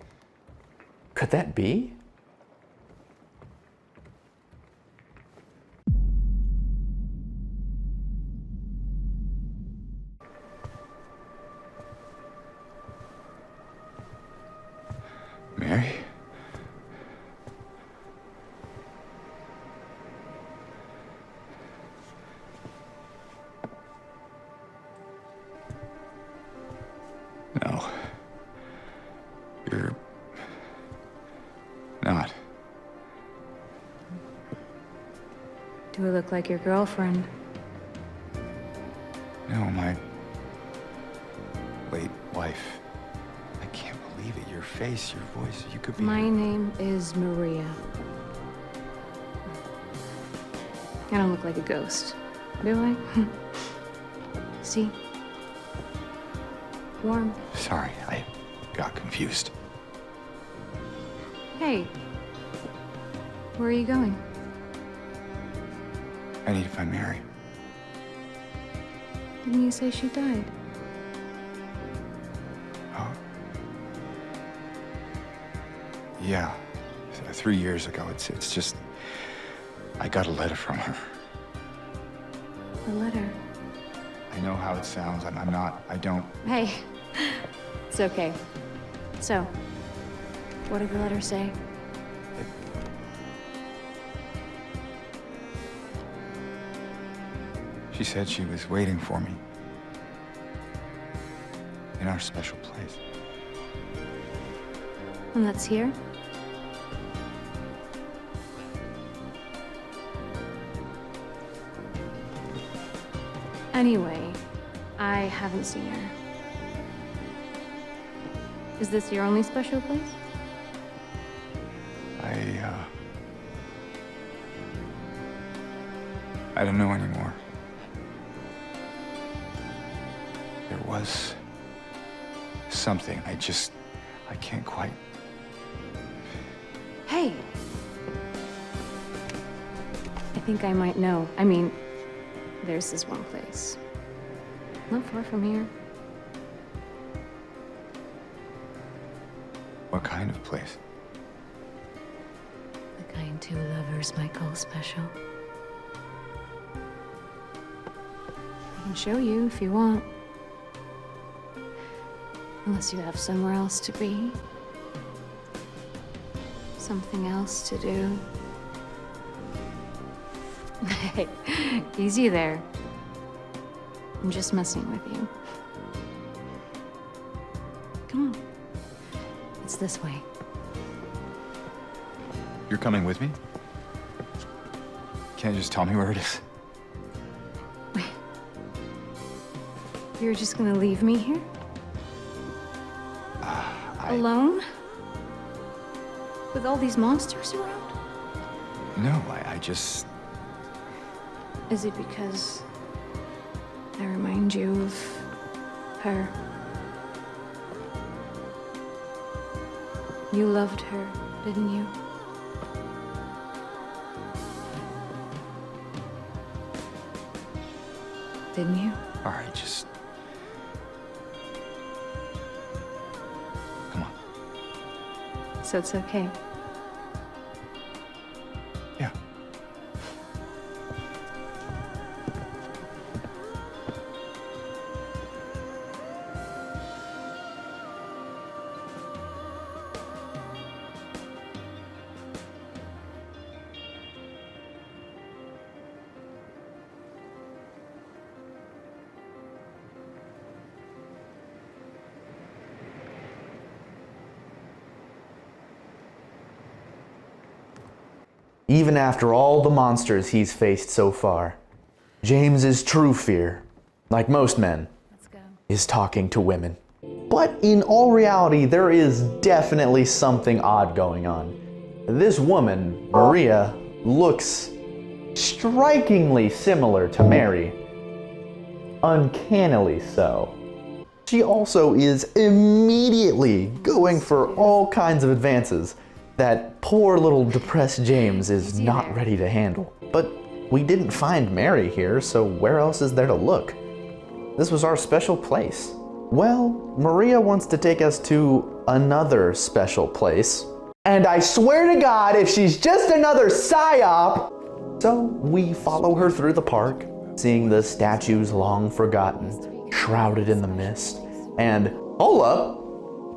A: could that be?
E: Mary? No. You're
D: Do I look like your girlfriend?
E: No, my late wife. I can't believe it. Your face, your voice, you could be...
D: My name is Maria. I don't look like a ghost, do I? See? Warm.
E: Sorry, I got confused.
D: Hey. Where are you going?
E: I need to find Mary.
D: Didn't you say she died?
E: Oh. Yeah. 3 years ago. It's just... I got a letter from her.
D: A letter?
E: I know how it sounds. I don't...
D: Hey. It's okay. So, what did the letter say?
E: She said she was waiting for me. In our special place.
D: And that's here? Anyway, I haven't seen her. Is this your only special place?
E: I don't know anymore. There was something. I can't quite.
D: Hey! I think I might know. I mean, there's this one place. Not far from here.
E: What kind of place?
D: The kind two lovers might call special. I can show you if you want. Unless you have somewhere else to be. Something else to do. Hey, easy there. I'm just messing with you. Come on. It's this way.
E: You're coming with me? Can't you just tell me where it is?
D: Wait. You're just gonna leave me here? Alone? With all these monsters around?
E: No, I just...
D: Is it because I remind you of her? You loved her, didn't you? Didn't you?
E: All right, just... Come on.
D: So it's okay.
E: Yeah.
A: Even after all the monsters he's faced so far, James's true fear, like most men, is talking to women. But in all reality, there is definitely something odd going on. This woman, Maria, looks strikingly similar to Mary. Uncannily so. She also is immediately going for all kinds of advances that poor little depressed James is not ready to handle. But we didn't find Mary here, so where else is there to look? This was our special place. Well, Maria wants to take us to another special place. And I swear to God, if she's just another psyop! So we follow her through the park, seeing the statues long forgotten, shrouded in the mist. And, hold up,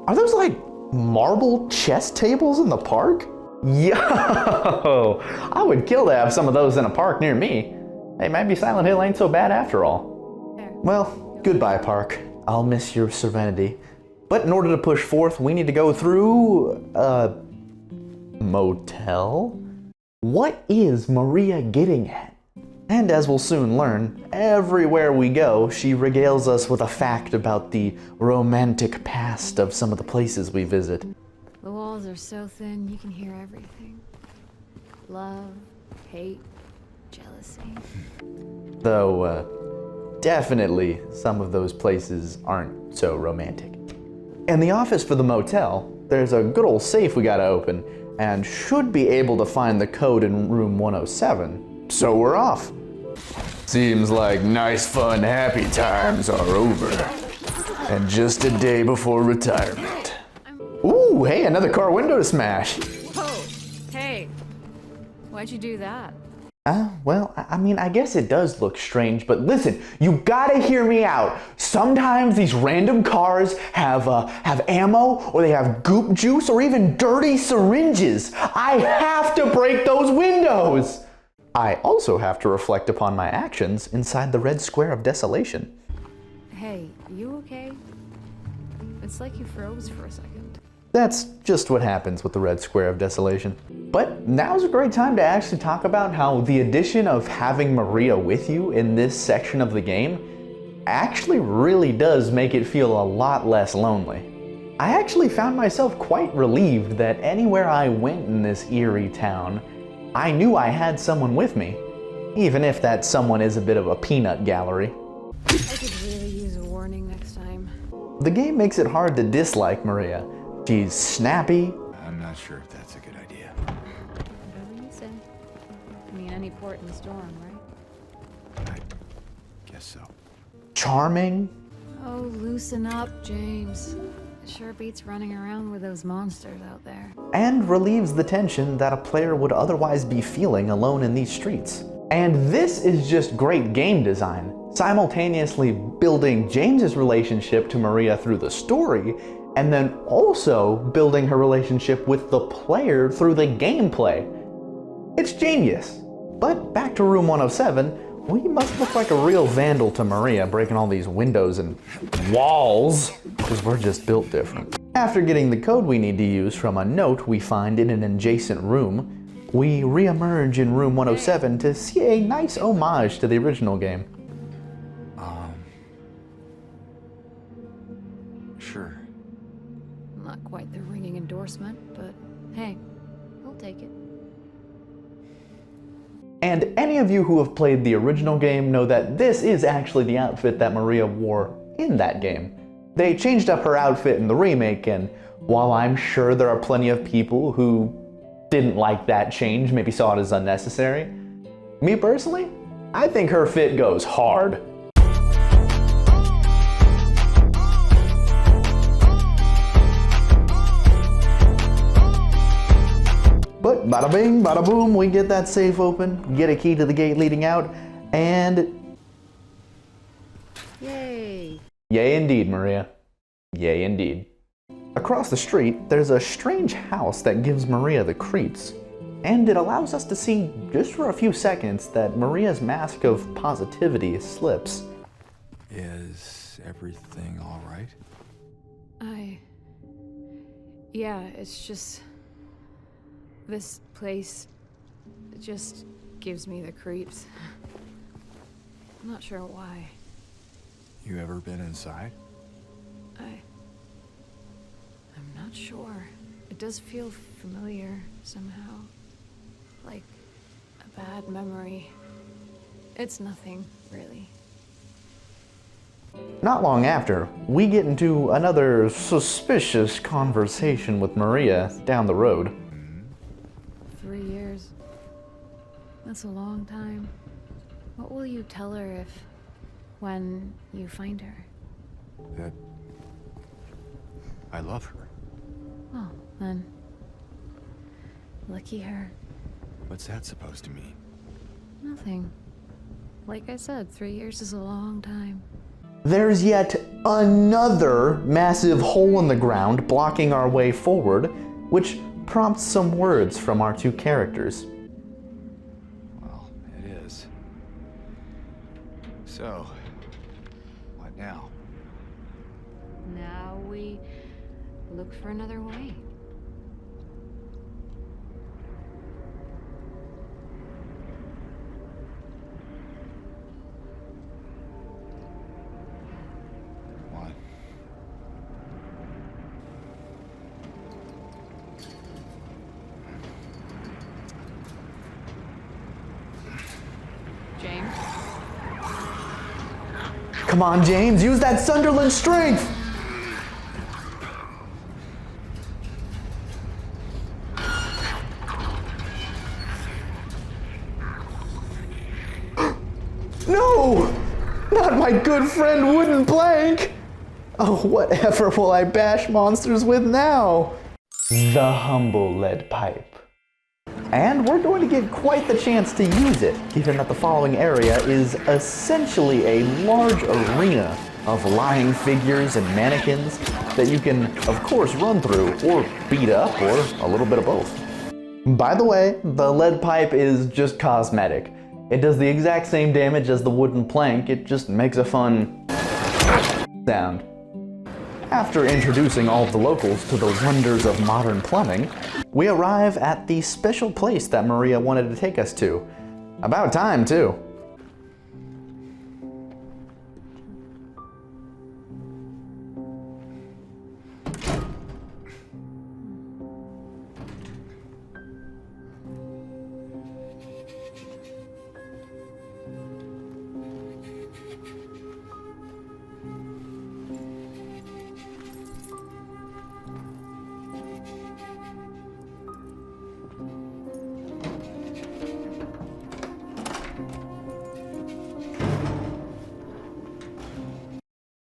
A: are those like marble chess tables in the park? Yo, I would kill to have some of those in a park near me. Hey, maybe Silent Hill ain't so bad after all. Well, goodbye, park. I'll miss your serenity. But in order to push forth, we need to go through a motel? What is Maria getting at? And as we'll soon learn, everywhere we go, she regales us with a fact about the romantic past of some of the places we visit.
D: The walls are so thin, you can hear everything. Love, hate, jealousy.
A: Though, definitely some of those places aren't so romantic. In the office for the motel, there's a good old safe we gotta open, and should be able to find the code in room 107. So we're off. Seems like nice, fun, happy times are over. And just a day before retirement. Ooh, hey, another car window to smash.
D: Whoa! Hey! Why'd you do that?
A: Well, I mean, I guess it does look strange, but listen, you gotta hear me out. Sometimes these random cars have ammo, or they have goop juice, or even dirty syringes. I have to break those windows! I also have to reflect upon my actions inside the Red Square of Desolation.
D: Hey, you okay? It's like you froze for a second.
A: That's just what happens with the Red Square of Desolation. But now's a great time to actually talk about how the addition of having Maria with you in this section of the game actually really does make it feel a lot less lonely. I actually found myself quite relieved that anywhere I went in this eerie town, I knew I had someone with me, even if that someone is a bit of a peanut gallery.
D: I could really use a warning next time.
A: The game makes it hard to dislike Maria. She's snappy.
E: I'm not sure if that's a good idea.
D: Whatever you say. I mean, any port in the storm, right?
E: I guess so.
A: Charming.
D: Oh, loosen up, James. It sure beats running around with those monsters out there.
A: And relieves the tension that a player would otherwise be feeling alone in these streets. And this is just great game design, simultaneously building James's relationship to Maria through the story, and then also building her relationship with the player through the gameplay. It's genius. But back to room 107, we must look like a real vandal to Maria, breaking all these windows and walls, because we're just built different. After getting the code we need to use from a note we find in an adjacent room, we re-emerge in room 107 to see a nice homage to the original game.
E: Sure.
D: Not quite the ringing endorsement, but hey, I'll take it.
A: And any of you who have played the original game know that this is actually the outfit that Maria wore in that game. They changed up her outfit in the remake, and while I'm sure there are plenty of people who didn't like that change, maybe saw it as unnecessary, me personally, I think her fit goes hard. But bada bing, bada boom, we get that safe open, get a key to the gate leading out, and
D: Yay!
A: yay indeed, Maria. Yay indeed. Across the street, there's a strange house that gives Maria the creeps. And it allows us to see, just for a few seconds, that Maria's mask of positivity slips.
E: Is everything all right?
D: Yeah, it's just... This place just gives me the creeps. I'm not sure why.
E: You ever been inside?
D: I'm not sure. It does feel familiar somehow. Like a bad memory. It's nothing, really.
A: Not long after, we get into another suspicious conversation with Maria down the road.
D: 3 years. That's a long time. What will you tell her when you find her?
E: That I love her.
D: Oh, then. Lucky her.
E: What's that supposed to mean?
D: Nothing. Like I said, 3 years is a long time.
A: There's yet another massive hole in the ground blocking our way forward, which prompts some words from our two characters.
E: Well, it is. So, what now?
D: Now we look for another way.
A: Come on, James, use that Sunderland strength! No! Not my good friend Wooden Plank! Oh, whatever will I bash monsters with now? The humble lead pipe. And we're going to get quite the chance to use it, given that the following area is essentially a large arena of lying figures and mannequins that you can, of course, run through, or beat up, or a little bit of both. By the way, the lead pipe is just cosmetic. It does the exact same damage as the wooden plank, it just makes a fun sound. After introducing all of the locals to the wonders of modern plumbing, we arrive at the special place that Maria wanted to take us to. About time, too.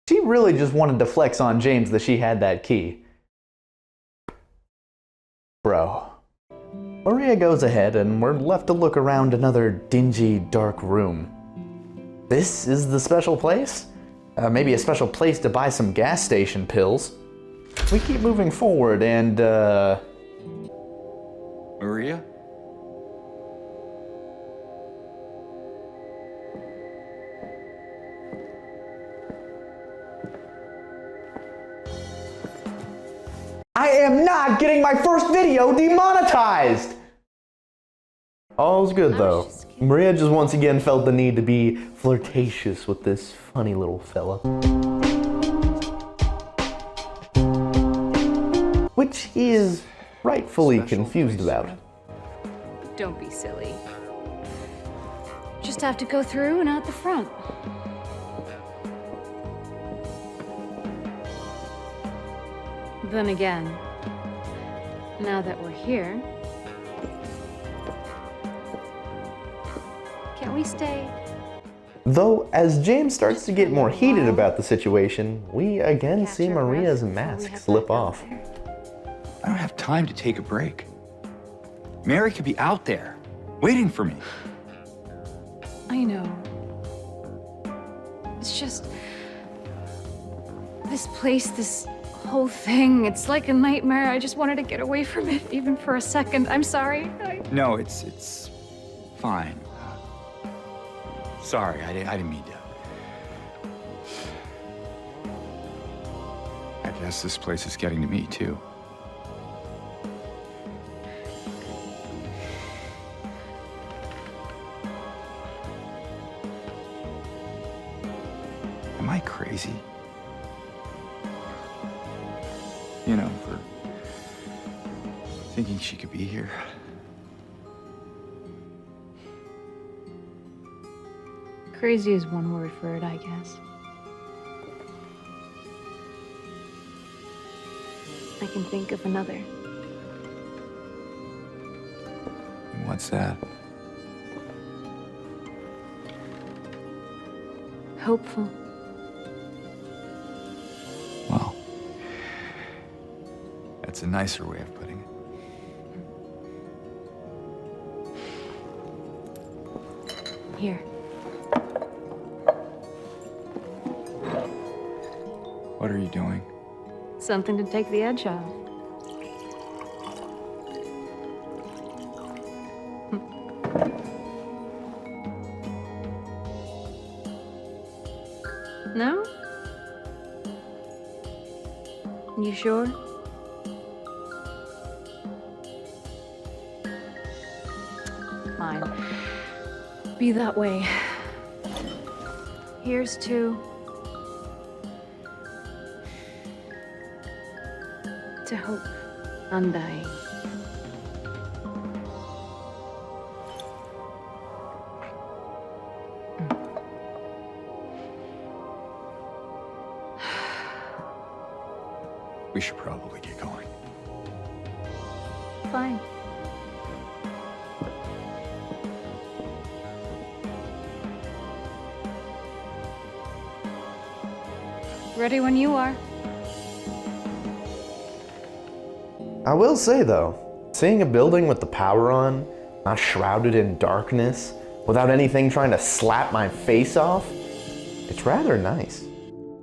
A: She really just wanted to flex on James that she had that key. Bro. Maria goes ahead and we're left to look around another dingy, dark room. This is the special place? Maybe a special place to buy some gas station pills. We keep moving forward and,
E: Maria?
A: I am not getting my first video demonetized! All's good though. Maria just once again felt the need to be flirtatious with this funny little fella. Which he is rightfully confused about.
D: Don't be silly. Just have to go through and out the front. Then again, now that we're here, can't we stay?
A: Though, as James starts to get more heated about the situation, we again see Maria's mask slip off.
E: I don't have time to take a break. Mary could be out there, waiting for me.
D: I know. It's just... this place, this whole thing, it's like a nightmare. I just wanted to get away from it, even for a second. I'm sorry.
E: No, it's fine. Sorry, I didn't mean to. I guess this place is getting to me, too. Am I crazy? You know, for thinking she could be here.
D: Crazy is one word for it, I guess. I can think of another.
E: What's that?
D: Hopeful.
E: Well, that's a nicer way of putting it.
D: Here.
E: What are you doing?
D: Something to take the edge off. No? You sure? Fine. Be that way. Here's to hope, undying.
E: We should probably get going.
D: Fine. Ready when you are.
A: I will say though, seeing a building with the power on, not shrouded in darkness, without anything trying to slap my face off, it's rather nice.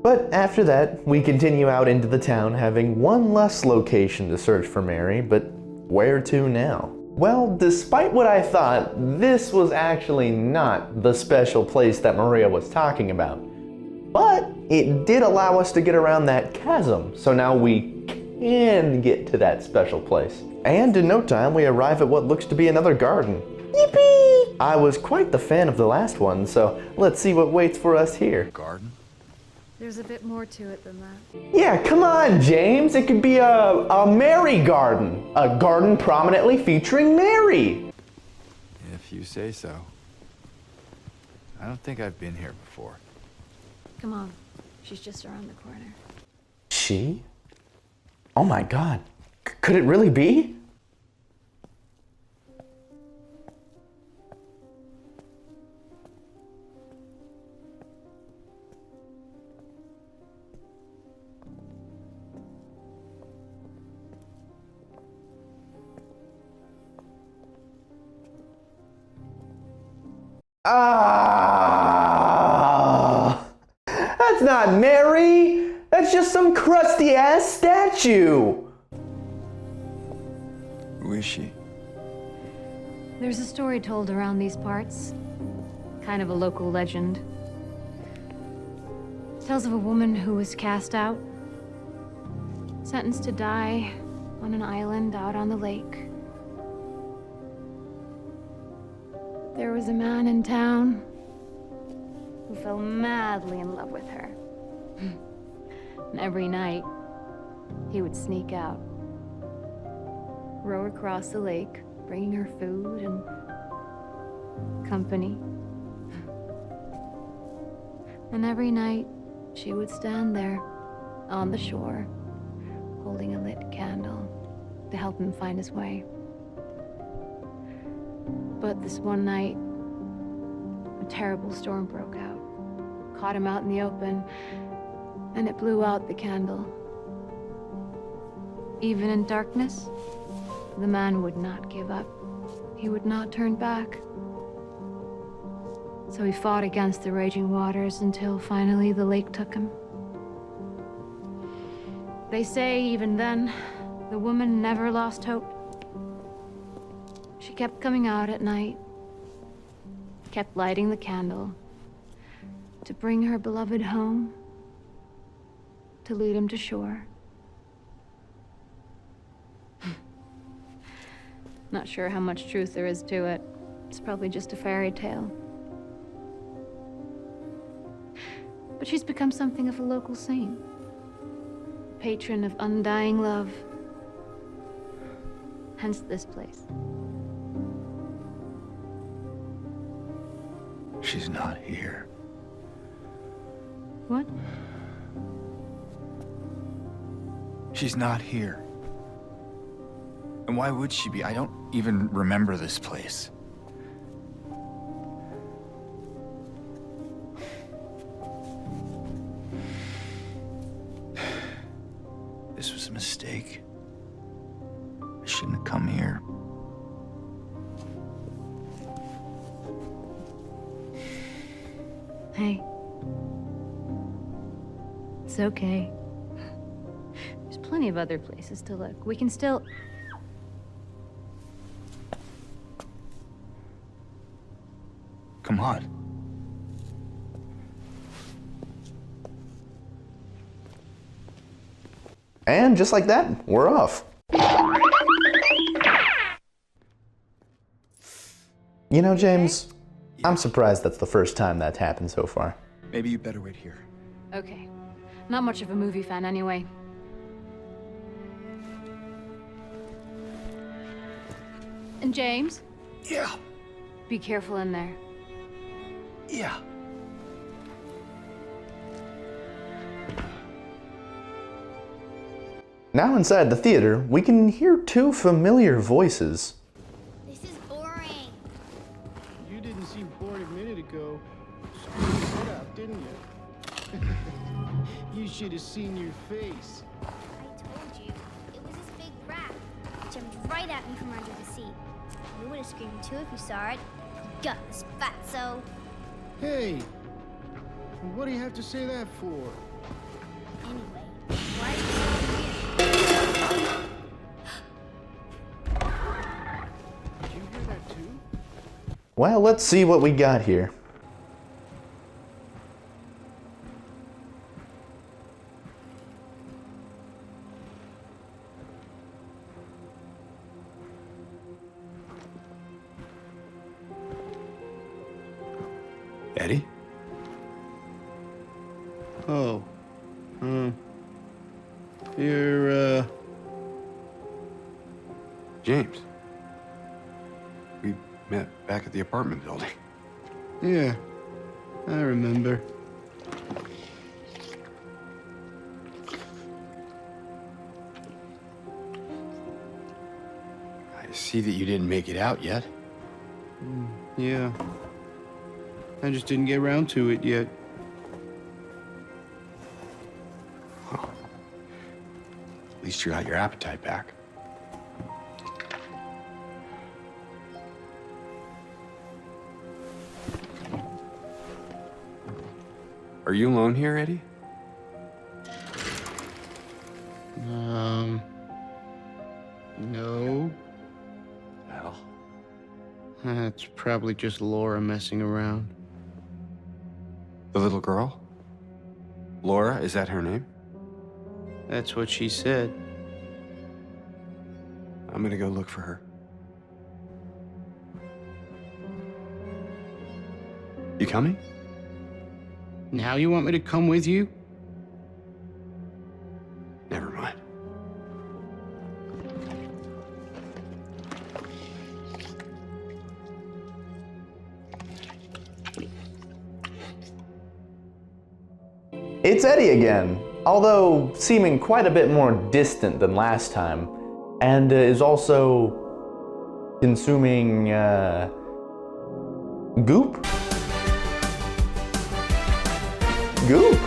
A: But after that, we continue out into the town, having one less location to search for Mary, but where to now? Well, despite what I thought, this was actually not the special place that Maria was talking about. But it did allow us to get around that chasm, so now we can get to that special place. And in no time, we arrive at what looks to be another garden. Yippee! I was quite the fan of the last one, so let's see what waits for us here.
E: Garden?
D: There's a bit more to it than that.
A: Yeah, come on, James. It could be a Mary garden. A garden prominently featuring Mary.
E: If you say so. I don't think I've been here before.
D: Come on. She's just around the corner.
A: She? Oh my god. Could it really be? Ah! That's not Mary! That's just some crusty ass statue!
E: Who is she?
D: There's a story told around these parts. Kind of a local legend. It tells of a woman who was cast out, sentenced to die on an island out on the lake. There was a man in town who fell madly in love with her. And every night, he would sneak out, row across the lake, bringing her food and company. And every night, she would stand there on the shore, holding a lit candle to help him find his way. But this one night, a terrible storm broke out, caught him out in the open, and it blew out the candle. Even in darkness, the man would not give up. He would not turn back. So he fought against the raging waters until finally the lake took him. They say even then, the woman never lost hope. She kept coming out at night, kept lighting the candle to bring her beloved home, to lead him to shore. Not sure how much truth there is to it. It's probably just a fairy tale. But she's become something of a local saint, patron of undying love. Hence this place.
E: She's not here.
D: What?
E: She's not here. And why would she be? I don't even remember this place. This was a mistake. I shouldn't have come here.
D: Hey. It's okay. There's plenty of other places to look. We can still...
E: Come on.
A: And just like that, we're off. You know, James, I'm surprised that's the first time that's happened so far.
E: Maybe you better wait here.
D: Okay. Not much of a movie fan anyway. And James?
E: Yeah.
D: Be careful in there.
E: Yeah.
A: Now inside the theater, we can hear two familiar voices.
K: This is boring.
J: You didn't seem bored a minute ago. Screwed set up, didn't you? You should have seen your face.
K: I told you. It was this big rat. It jumped right at me from under the seat. You would have screamed too if you saw it. Gutless fatso.
J: Hey, what do you have to say that for?
K: Anyway, why are you still here?
J: Did you hear that too?
A: Well, let's see what we got here.
E: Eddie?
J: Oh. You're,
E: James. We met back at the apartment building.
J: Yeah, I remember.
E: I see that you didn't make it out yet.
J: Yeah. I just didn't get around to it yet.
E: At least you got your appetite back. Are you alone here, Eddie?
J: No.
E: Well,
J: That's probably just Laura messing around.
E: the little girl? Laura, is that her name?
J: That's what she said.
E: I'm gonna go look for her. You coming?
J: Now you want me to come with you?
E: Never mind.
A: It's Eddie again, although seeming quite a bit more distant than last time, and is also consuming goop? Goop!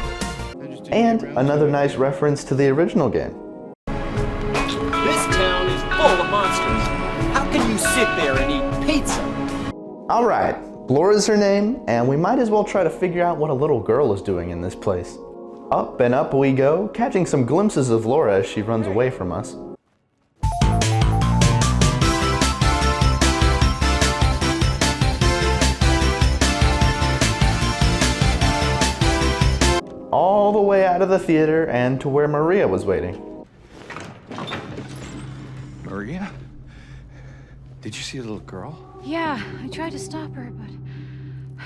A: And another nice reference to the original game.
C: This town is full of monsters. How can you sit there and eat pizza?
A: Alright, Laura's her name, and we might as well try to figure out what a little girl is doing in this place. Up and up we go, catching some glimpses of Laura as she runs away from us. All the way out of the theater and to where Maria was waiting.
E: Maria? Did you see the little girl?
D: Yeah, I tried to stop her, but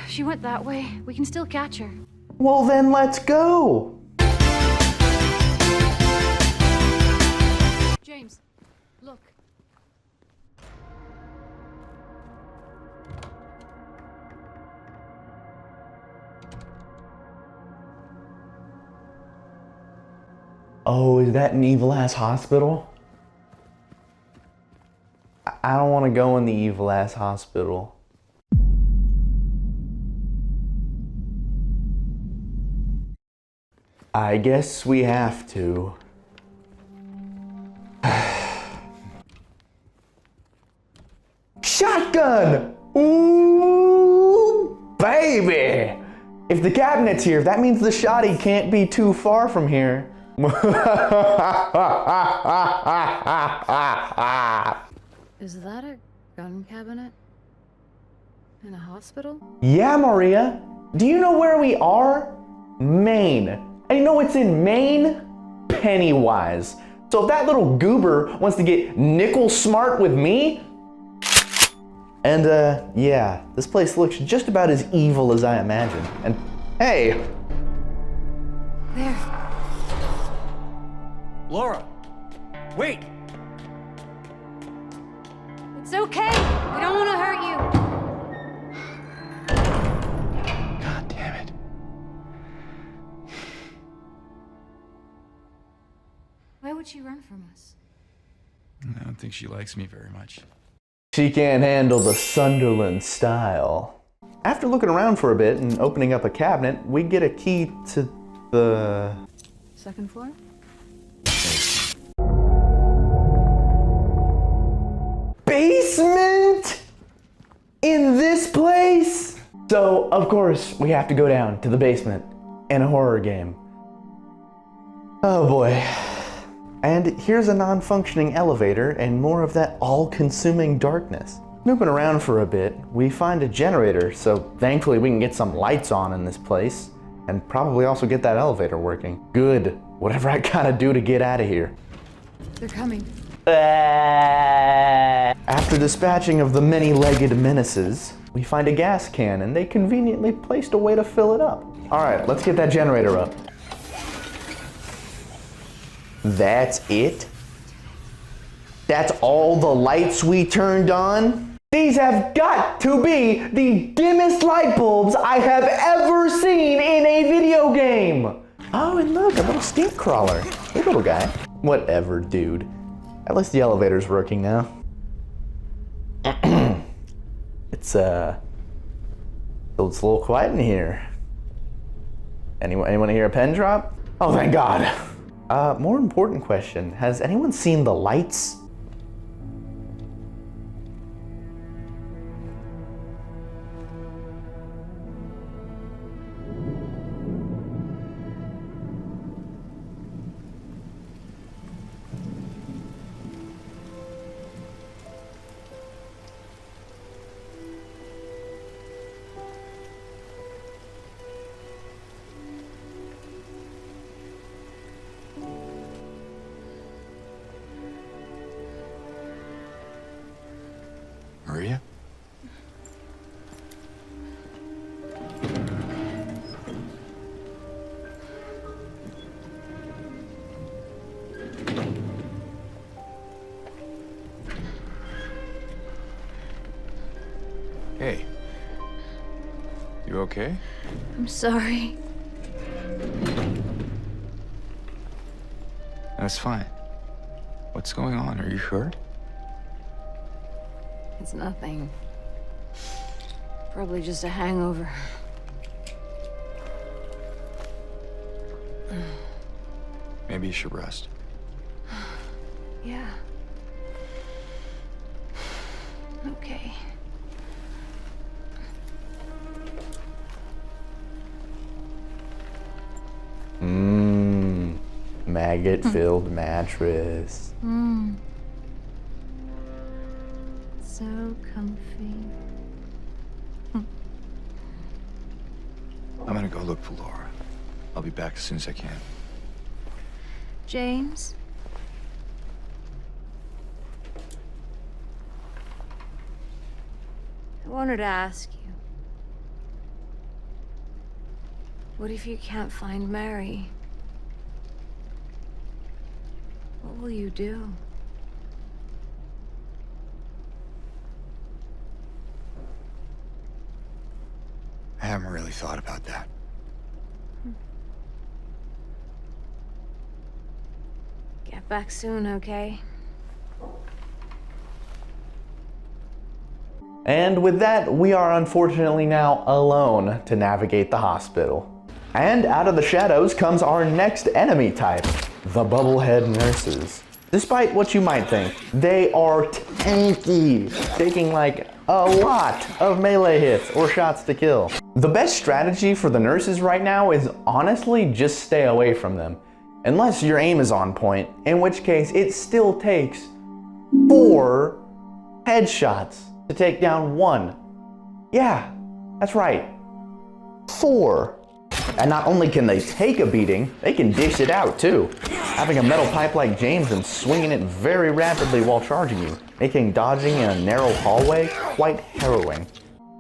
D: she went that way. We can still catch her.
A: Well then let's go!
D: James, look.
A: Oh, is that an evil-ass hospital? I don't want to go in the evil-ass hospital. I guess we have to. Shotgun! Ooh, baby! If the cabinet's here, that means the shotty can't be too far from here.
D: Is that a gun cabinet? In a hospital?
A: Yeah, Maria. Do you know where we are? Maine. And you know what's in Maine? Pennywise. So if that little goober wants to get nickel smart with me, and yeah, this place looks just about as evil as I imagined. And hey!
D: There.
C: Laura, wait!
D: It's okay. We don't want to hurt you.
E: God damn it.
D: Why would would she run from us?
E: I don't think she likes me very much.
A: She can't handle the Sunderland style. After looking around for a bit and opening up a cabinet, we get a key to the...
D: Second floor?
A: Basement? In this place? So, of course, we have to go down to the basement in a horror game. Oh boy. And here's a non-functioning elevator and more of that all-consuming darkness. Snooping around for a bit, we find a generator, so thankfully we can get some lights on in this place, and probably also get that elevator working. Good. Whatever I gotta do to get out of here.
D: They're coming.
A: After dispatching of the many-legged menaces, we find a gas can, and they conveniently placed a way to fill it up. All right, let's get that generator up. That's it? That's all the lights we turned on? These have got to be the dimmest light bulbs I have ever seen in a video game. Oh, and look, a little stink crawler. Hey, little guy. Whatever, dude. At least the elevator's working now. It's a little quiet in here. Anyone hear a pen drop? Oh, thank God. More important question, has anyone seen the lights?
E: Maria? Hey. You okay?
D: I'm sorry.
E: That's fine. What's going on? Are you hurt?
D: It's nothing. Probably just a hangover.
E: Maybe you should rest.
D: Yeah. Okay.
A: Maggot-filled mattress.
D: So comfy.
E: I'm gonna go look for Laura. I'll be back as soon as I can.
D: James? I wanted to ask you. What if you can't find Mary? What will you do?
E: I haven't really thought about that.
D: Get back soon, okay?
A: And with that, we are unfortunately now alone to navigate the hospital. And out of the shadows comes our next enemy type, the Bubblehead Nurses. Despite what you might think, they are tanky, taking like a lot of melee hits or shots to kill. The best strategy for the nurses right now is honestly just stay away from them. Unless your aim is on point, in which case it still takes 4 headshots to take down 1. Yeah, that's right. 4. And not only can they take a beating, they can dish it out too. Having a metal pipe like James and swinging it very rapidly while charging you, making dodging in a narrow hallway quite harrowing.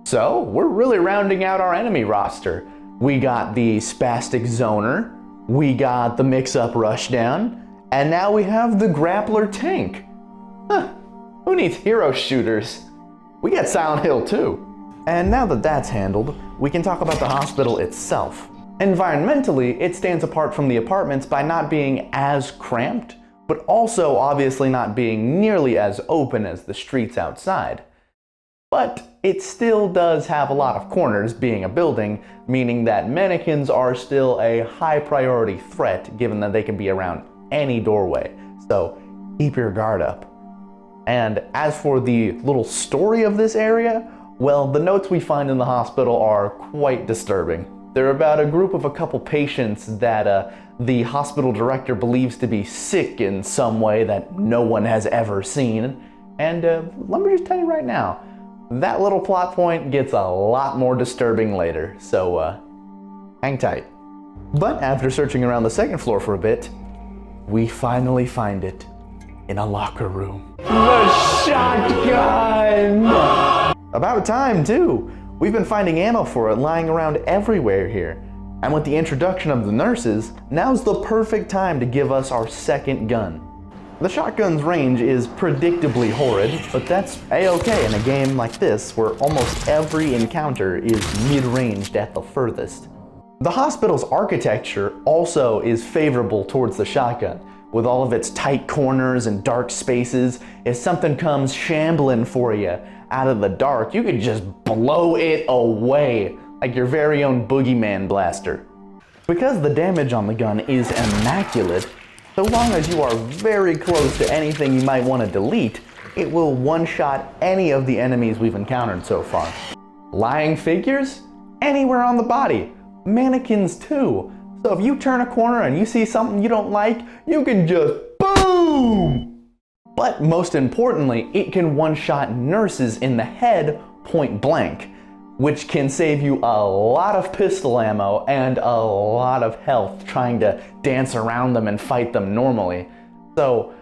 A: So, we're really rounding out our enemy roster. We got the Spastic Zoner, we got the Mix-Up Rushdown, and now we have the Grappler Tank. Huh, who needs hero shooters? We got Silent Hill too. And now that that's handled, we can talk about the hospital itself. Environmentally, it stands apart from the apartments by not being as cramped, but also obviously not being nearly as open as the streets outside. But it still does have a lot of corners, being a building, meaning that mannequins are still a high priority threat given that they can be around any doorway. So keep your guard up. And as for the little story of this area, well, the notes we find in the hospital are quite disturbing. They're about a group of a couple patients that the hospital director believes to be sick in some way that no one has ever seen. And let me just tell you right now, that little plot point gets a lot more disturbing later, so hang tight. But after searching around the second floor for a bit, we finally find it in a locker room. The shotgun! About time, too. We've been finding ammo for it lying around everywhere here. And with the introduction of the nurses, now's the perfect time to give us our second gun. The shotgun's range is predictably horrid, but that's a-okay in a game like this where almost every encounter is mid-ranged at the furthest. The hospital's architecture also is favorable towards the shotgun. With all of its tight corners and dark spaces, if something comes shambling for you out of the dark, you could just blow it away like your very own boogeyman blaster. Because the damage on the gun is immaculate, so long as you are very close to anything you might want to delete, it will one-shot any of the enemies we've encountered so far. Lying figures? Anywhere on the body. Mannequins too. So if you turn a corner and you see something you don't like, you can just boom! But most importantly, it can one-shot nurses in the head point blank, which can save you a lot of pistol ammo and a lot of health trying to dance around them and fight them normally. So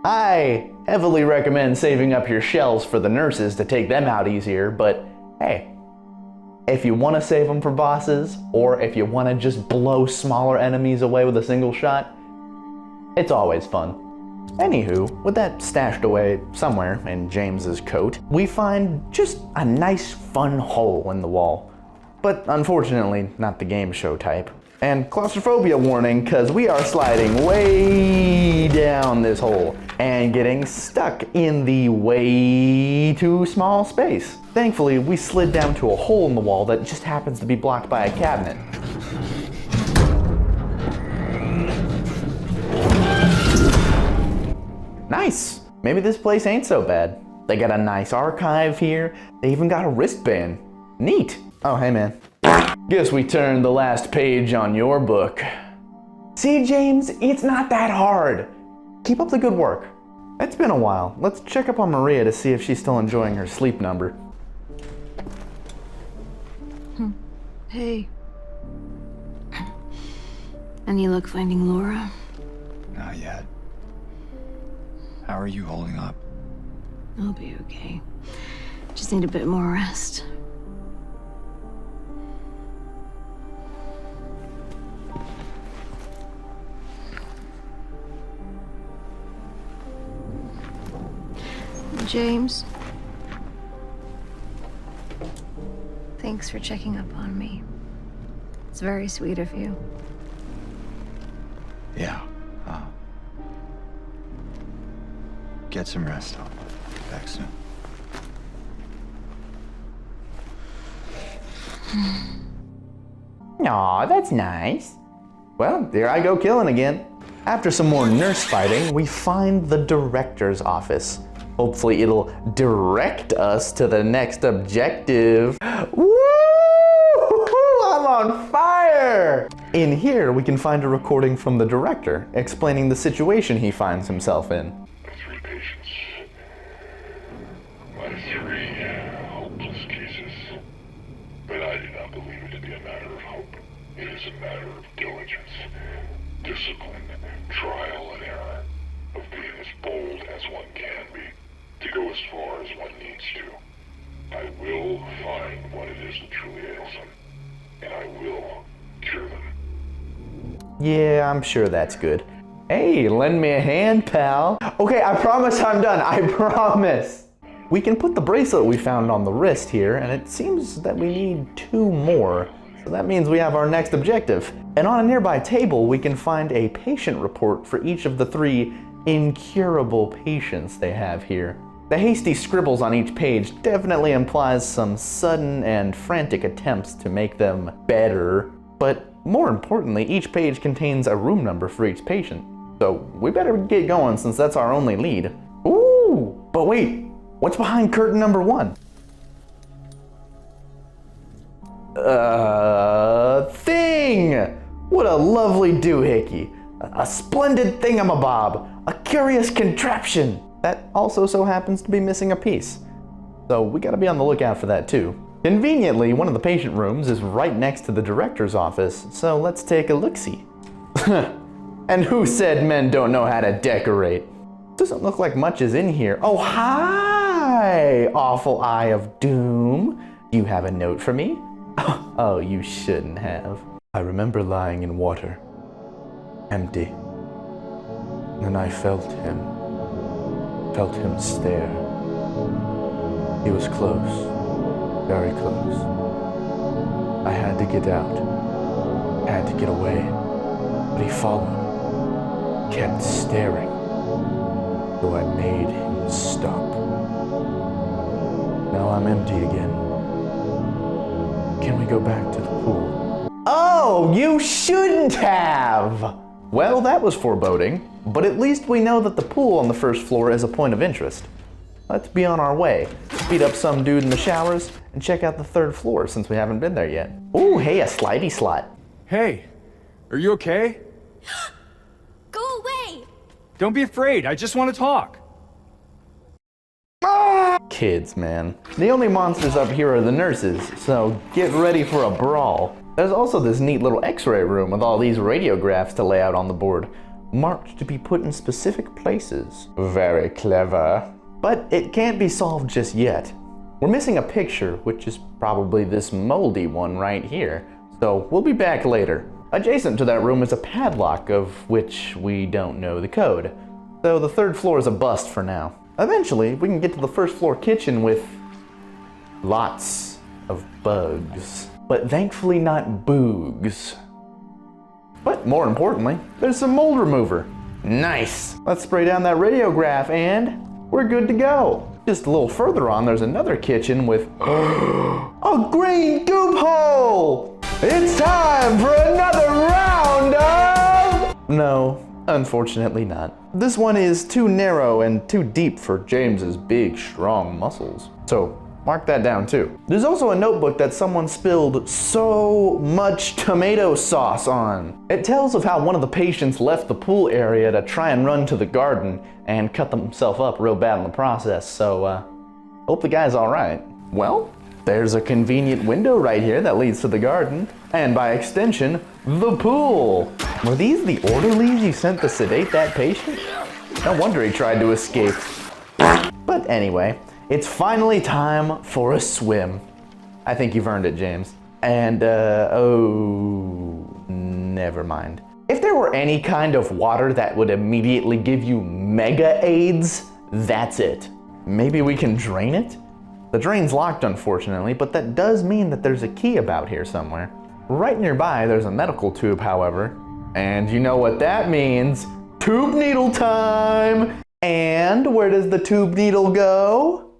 A: I heavily recommend saving up your shells for the nurses to take them out easier, but hey, if you want to save them for bosses, or if you want to just blow smaller enemies away with a single shot, it's always fun. Anywho, with that stashed away somewhere in James's coat, we find just a nice fun hole in the wall. But unfortunately, not the game show type. And claustrophobia warning, cause we are sliding way down this hole and getting stuck in the way too small space. Thankfully, we slid down to a hole in the wall that just happens to be blocked by a cabinet. Nice! Maybe this place ain't so bad. They got a nice archive here. They even got a wristband. Neat. Oh, hey man. Guess we turned the last page on your book. See, James, it's not that hard. Keep up the good work. It's been a while. Let's check up on Maria to see if she's still enjoying her sleep number.
D: Hey. Any luck finding Laura?
E: Not yet. How are you holding up?
D: I'll be okay. Just need a bit more rest. James. Thanks for checking up on me. It's very sweet of you.
E: Yeah. Get some rest. I'll be back soon.
A: Aw, that's nice. Well, there I go killing again. After some more nurse fighting, we find the director's office. Hopefully it'll direct us to the next objective. Woo! I'm on fire! In here, we can find a recording from the director explaining the situation he finds himself in.
B: 3 patients. My 3 hopeless cases. But I do not believe it to be a matter of hope. It is a matter of diligence, discipline, trial and error, of being as bold as one can be, to go as far as one needs to. I will find what it is that truly ails them, and I will cure them.
A: Yeah, I'm sure that's good. Hey, lend me a hand, pal. Okay, I promise I'm done. I promise. We can put the bracelet we found on the wrist here, and it seems that we need 2 more. So that means we have our next objective. And on a nearby table, we can find a patient report for each of the 3 incurable patients they have here. The hasty scribbles on each page definitely implies some sudden and frantic attempts to make them better, but more importantly, each page contains a room number for each patient. So we better get going since that's our only lead. Ooh, but wait, what's behind curtain number 1? Thing! What a lovely doohickey. A splendid thingamabob. A curious contraption. That also so happens to be missing a piece. So we gotta be on the lookout for that too. Conveniently, one of the patient rooms is right next to the director's office, so let's take a look-see. And who said men don't know how to decorate? Doesn't look like much is in here. Oh, hi, awful eye of doom. Do you have a note for me? Oh, you shouldn't have. I remember lying in water, empty. Then I felt him stare. He was close, very close. I had to get out, had to get away, but he followed, kept staring, so I made him stop. Now I'm empty again. Can we go back to the pool? Oh, you shouldn't have! Well, that was foreboding, but at least we know that the pool on the first floor is a point of interest. Let's be on our way. Beat up some dude in the showers and check out the third floor since we haven't been there yet. Ooh, hey, a slidey slot.
L: Hey, are you okay?
K: Go away!
L: Don't be afraid, I just want to talk.
A: Kids, man. The only monsters up here are the nurses, so get ready for a brawl. There's also this neat little x-ray room with all these radiographs to lay out on the board, marked to be put in specific places. Very clever. But it can't be solved just yet. We're missing a picture, which is probably this moldy one right here, so we'll be back later. Adjacent to that room is a padlock, of which we don't know the code, so the third floor is a bust for now. Eventually, we can get to the first floor kitchen with lots of bugs. But thankfully not boogs. But more importantly, there's some mold remover. Nice! Let's spray down that radiograph and we're good to go. Just a little further on, there's another kitchen with a green goop hole! It's time for another round of... No, unfortunately not. This one is too narrow and too deep for James's big, strong muscles. So mark that down too. There's also a notebook that someone spilled so much tomato sauce on. It tells of how one of the patients left the pool area to try and run to the garden and cut himself up real bad in the process, so hope the guy's alright. Well, there's a convenient window right here that leads to the garden, and by extension, the pool. Were these the orderlies you sent to sedate that patient? No wonder he tried to escape. But anyway, it's finally time for a swim. I think you've earned it, James. And, never mind. If there were any kind of water that would immediately give you mega AIDS, that's it. Maybe we can drain it? The drain's locked, unfortunately, but that does mean that there's a key about here somewhere. Right nearby, there's a medical tube, however. And you know what that means. Tube needle time! And where does the tube needle go?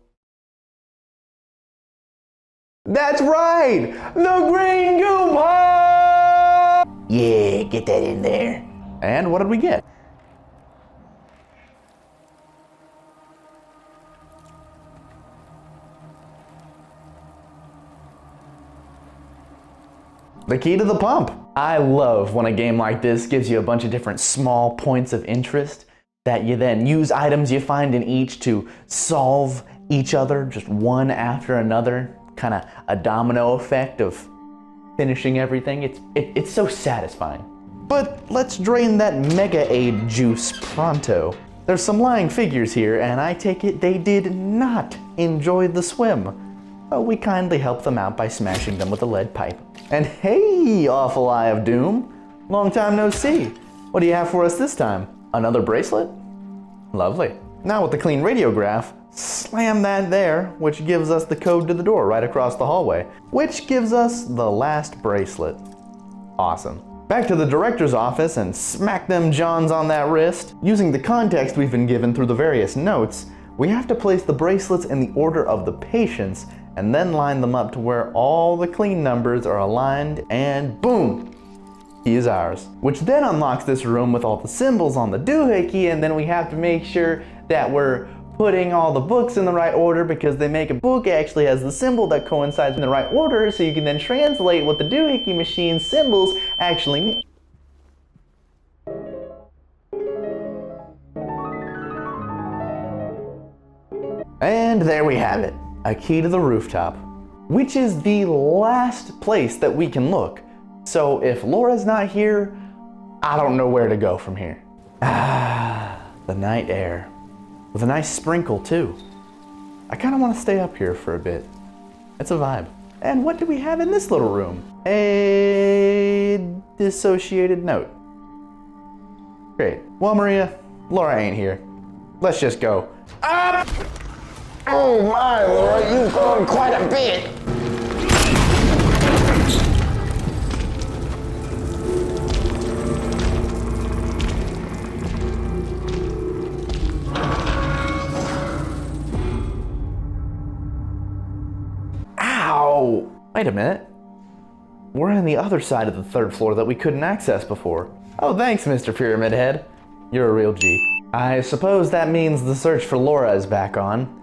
A: That's right! The green goop hole! Yeah, get that in there. And what did we get? The key to the pump. I love when a game like this gives you a bunch of different small points of interest that you then use items you find in each to solve each other, just one after another. Kind of a domino effect of finishing everything. It's so satisfying. But let's drain that Mega Aid juice pronto. There's some lying figures here, and I take it they did not enjoy the swim. So we kindly help them out by smashing them with a lead pipe. And hey, awful eye of doom. Long time no see. What do you have for us this time? Another bracelet? Lovely. Now with the clean radiograph, slam that there, which gives us the code to the door right across the hallway, which gives us the last bracelet. Awesome. back to the director's office and smack them Johns on that wrist. Using the context we've been given through the various notes, we have to place the bracelets in the order of the patients and then line them up to where all the clean numbers are aligned, and boom! He is ours. Which then unlocks this room with all the symbols on the doohickey, and then we have to make sure that we're putting all the books in the right order, because they make a book actually has the symbol that coincides in the right order, so you can then translate what the doohickey machine symbols actually mean. And there we have it, a key to the rooftop, which is the last place that we can look. So if Laura's not here, I don't know where to go from here. Ah, the night air. With a nice sprinkle too. I kind of want to stay up here for a bit. It's a vibe. And what do we have in this little room? A dissociated note. Great. Well, Maria, Laura ain't here. Let's just go.
M: Up! Oh my, Laura, you've grown quite a bit.
A: Ow! Wait a minute. We're on the other side of the third floor that we couldn't access before. Oh, thanks, Mr. Pyramid Head. You're a real G. I suppose that means the search for Laura is back on.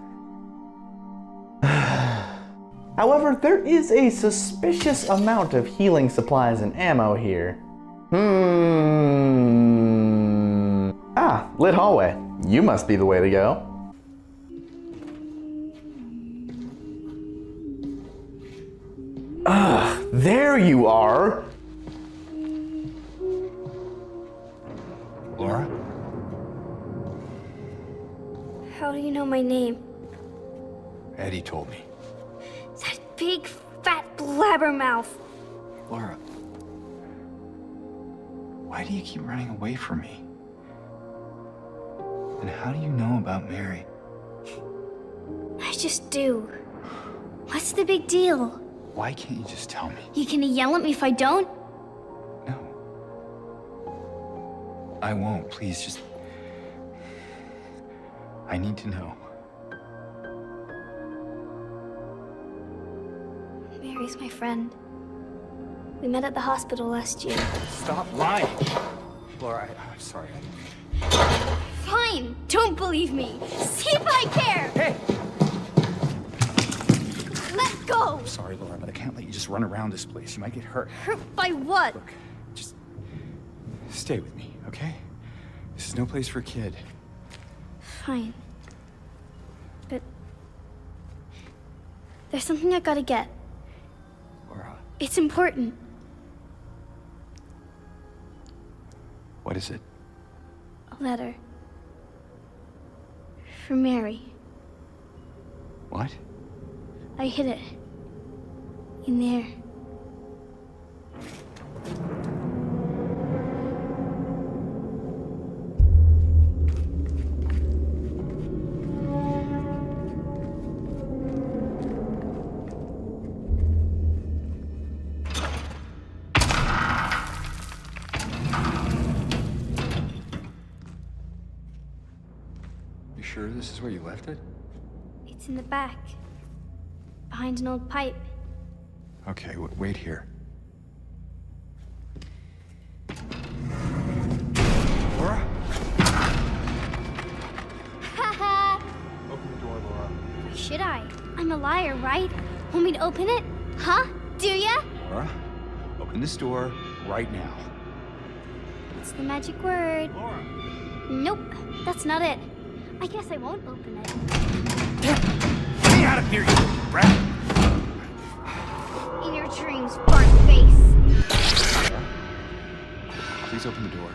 A: However, there is a suspicious amount of healing supplies and ammo here. Ah, lit hallway. You must be the way to go. Ugh, there you are!
E: Laura?
K: How do you know my name?
E: Eddie told me.
K: That big, fat blabbermouth.
E: Laura, why do you keep running away from me? And how do you know about Mary?
K: I just do. What's the big deal?
E: Why can't you just tell me?
K: You gonna yell at me if I don't?
E: No. I won't. Please, just... I need to know.
K: Mary's my friend. We met at the hospital last year.
E: Stop lying! Laura, I'm sorry.
K: Fine! Don't believe me! See if I care!
E: Hey!
K: Let go!
E: I'm sorry, Laura, but I can't let you just run around this place. You might get hurt.
K: Hurt by what?
E: Look, just stay with me, okay? This is no place for a kid.
K: Fine. But there's something I gotta get.
E: Laura,
K: It's important.
E: what is it?
K: A letter. For Mary.
E: What?
K: I hid it. In there.
E: You sure this is where you left it?
K: It's in the back. Behind an old pipe.
E: Okay, wait here. Laura?
K: Haha!
E: Open the door, Laura.
K: Why should I? I'm a liar, right? Want me to open it? Huh? Do ya?
E: Laura, open this door right now.
K: What's the magic word?
E: Laura!
K: Nope, that's not it. I guess I won't open it.
E: Get me out of here, you rat!
K: In your dreams, fart face.
E: Please open the door.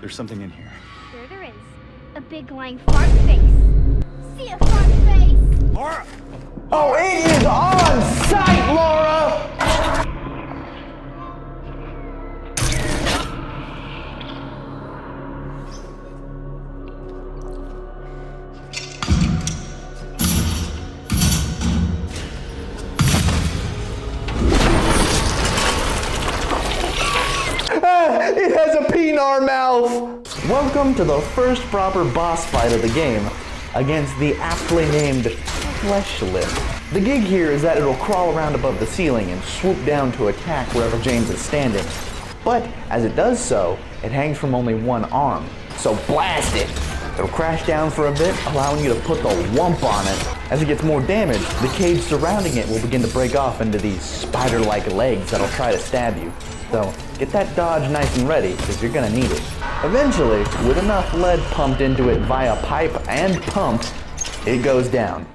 E: There's something in here.
K: There there is. A big lying fart face. See a fart face?
E: Laura!
A: Oh, it is on sight, Laura! Narmouth! Welcome to the first proper boss fight of the game against the aptly named Fleshlip. The gig here is that it'll crawl around above the ceiling and swoop down to attack wherever James is standing. But as it does so, it hangs from only one arm, so blast it! It'll crash down for a bit, allowing you to put the whump on it. As it gets more damaged, the cage surrounding it will begin to break off into these spider-like legs that'll try to stab you. So get that dodge nice and ready, because you're gonna need it. Eventually, with enough lead pumped into it via pipe and pump, it goes down.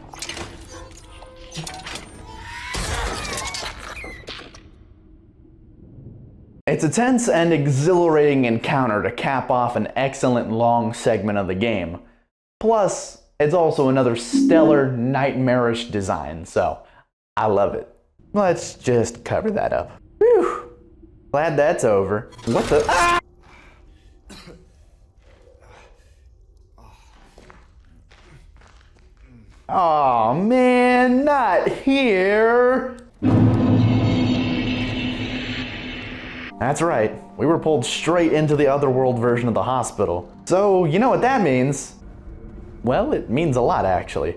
A: It's a tense and exhilarating encounter to cap off an excellent long segment of the game. Plus, it's also another stellar, nightmarish design, so I love it. Let's just cover that up. Whew. Glad that's over. What the? Ah! Aw, man, not here! That's right, we were pulled straight into the otherworld version of the hospital. So, you know what that means? Well, it means a lot, actually.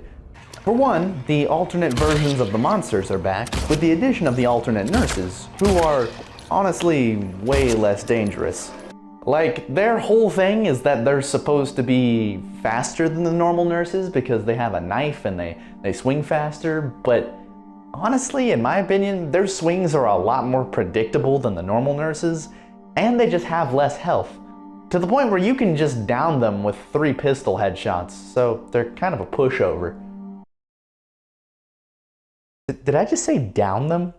A: For one, the alternate versions of the monsters are back, with the addition of the alternate nurses, who are, honestly, way less dangerous. Like, their whole thing is that they're supposed to be faster than the normal nurses because they have a knife and they swing faster, but honestly, in my opinion, their swings are a lot more predictable than the normal nurses, and they just have less health. To the point where you can just down them with 3 pistol headshots, so they're kind of a pushover. Did I just say down them?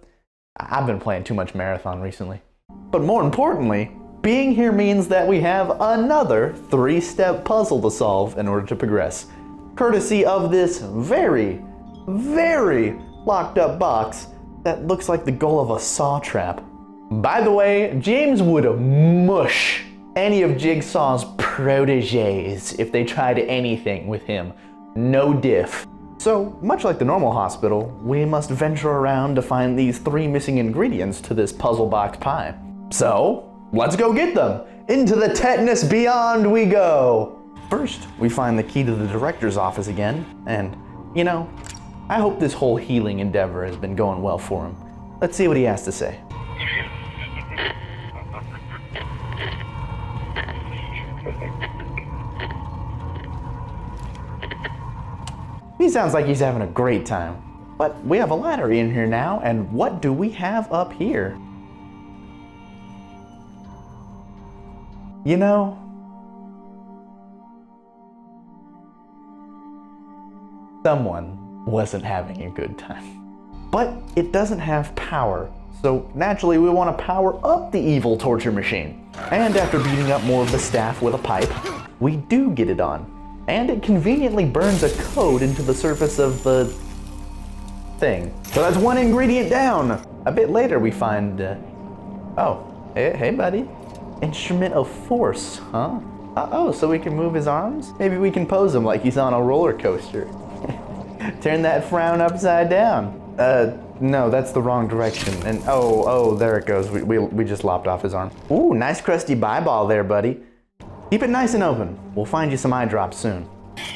A: I've been playing too much Marathon recently. But more importantly, being here means that we have another 3-step puzzle to solve in order to progress, courtesy of this very, very locked up box that looks like the goal of a saw trap. By the way, James would mush any of Jigsaw's proteges if they tried anything with him. No diff. So, much like the normal hospital, we must venture around to find these 3 missing ingredients to this puzzle box pie. So, let's go get them! Into the tetanus beyond we go! First, we find the key to the director's office again, and, you know, I hope this whole healing endeavor has been going well for him. Let's see what he has to say. He sounds like he's having a great time. But we have a ladder in here now, and what do we have up here? You know, someone wasn't having a good time. But it doesn't have power, so naturally we want to power up the evil torture machine. And after beating up more of the staff with a pipe, we do get it on. And it conveniently burns a code into the surface of the thing. So that's 1 ingredient down. A bit later we find, oh, hey buddy. Instrument of force, huh? Uh-oh, so we can move his arms? Maybe we can pose him like he's on a roller coaster. Turn that frown upside down. No, that's the wrong direction. And oh, there it goes. We just lopped off his arm. Ooh, nice crusty ball there, buddy. Keep it nice and open. We'll find you some eye drops soon.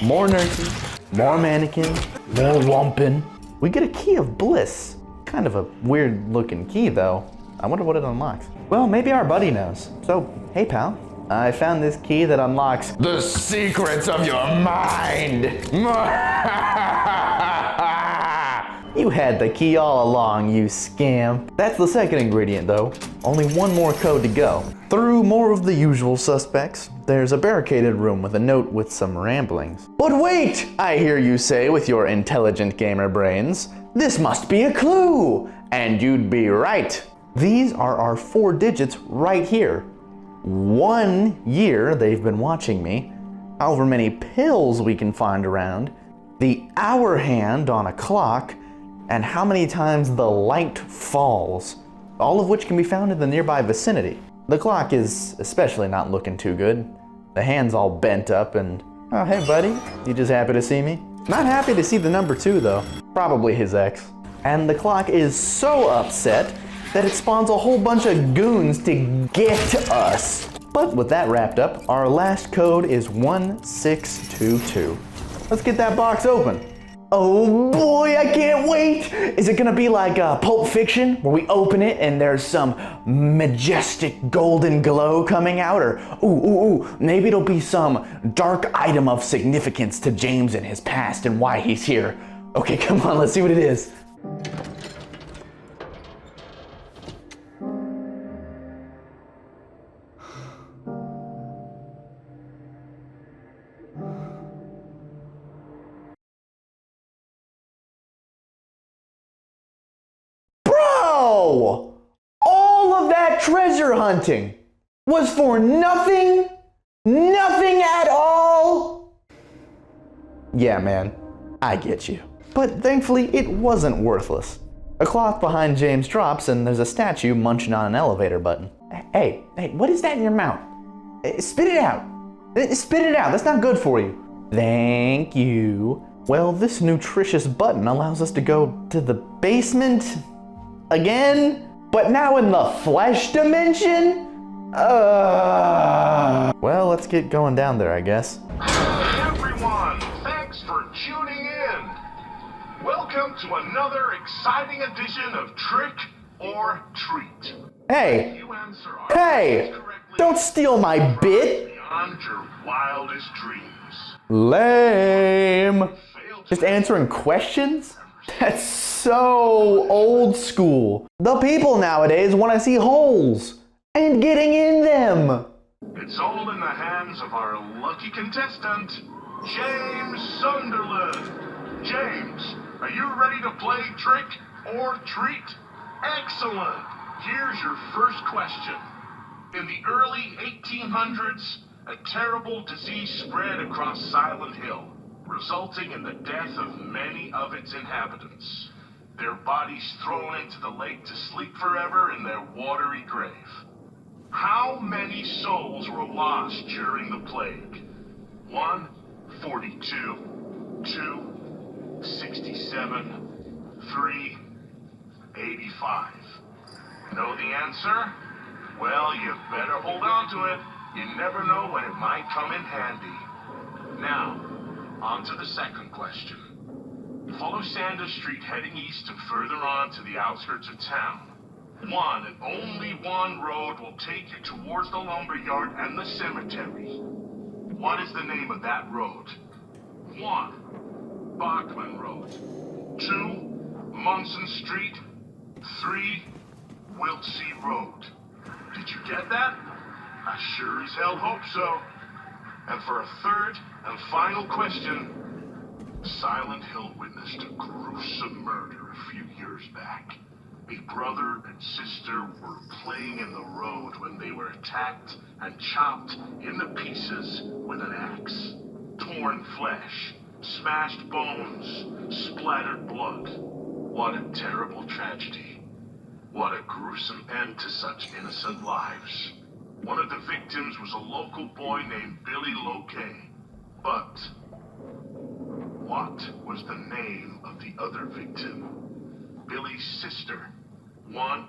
A: More nurses, more mannequins, more wumpin'. We get a key of bliss. Kind of a weird looking key though. I wonder what it unlocks. Well, maybe our buddy knows. So, hey pal, I found this key that unlocks the secrets of your mind. You had the key all along, you scam. That's the second ingredient though. Only 1 more code to go. Through more of the usual suspects, there's a barricaded room with a note with some ramblings. But wait, I hear you say with your intelligent gamer brains, this must be a clue. And you'd be right. These are our 4 digits right here. 1 year they've been watching me, however many pills we can find around, the hour hand on a clock, and how many times the light falls, all of which can be found in the nearby vicinity. The clock is especially not looking too good. The hand's all bent up and, oh hey buddy, you just happy to see me? Not happy to see the number 2 though, probably his ex. And the clock is so upset that it spawns a whole bunch of goons to get us. But with that wrapped up, our last code is 1622. Let's get that box open. Oh boy, I can't wait! Is it gonna be like Pulp Fiction, where we open it and there's some majestic golden glow coming out? Or, maybe it'll be some dark item of significance to James and his past and why he's here. Okay, come on, let's see what it is. Bro! All of that treasure hunting was for nothing? Nothing at all? Yeah, man, I get you. But thankfully, it wasn't worthless. A cloth behind James drops and there's a statue munching on an elevator button. Hey, what is that in your mouth? Spit it out. Spit it out, that's not good for you. Thank you. Well, this nutritious button allows us to go to the basement again, but now in the flesh dimension? Well, let's get going down there, I guess.
B: Everyone, thanks for tuning in. Welcome to another exciting edition of Trick or Treat.
A: Hey,
B: You answer our
A: hey,
B: questions correctly,
A: don't steal my bit.
B: beyond your wildest dreams.
A: Lame. Just answering questions? That's so old school. The people nowadays want to see holes and getting in them.
B: It's all in the hands of our lucky contestant, James Sunderland. James, are you ready to play Trick or Treat? Excellent. Here's your first question. In the early 1800s, a terrible disease spread across Silent Hill, resulting in the death of many of its inhabitants. Their bodies thrown into the lake to sleep forever in their watery grave. How many souls were lost during the plague? 1, 42, 2, 67, 3, 85. Know the answer? Well, you better hold on to it. You never know when it might come in handy. Now, on to the second question. Follow Sanders Street heading east and further on to the outskirts of town. One and only one road will take you towards the lumberyard and the cemetery. What is the name of that road? 1, Bachman Road. 2, Munson Street. 3, Wiltsey Road. Did you get that? I sure as hell hope so. And for a third and final question, Silent Hill witnessed a gruesome murder a few years back. A brother and sister were playing in the road when they were attacked and chopped into pieces with an axe. Torn flesh, smashed bones, splattered blood. What a terrible tragedy. What a gruesome end to such innocent lives. One of the victims was a local boy named Billy Loquet. But what was the name of the other victim? Billy's sister. 1,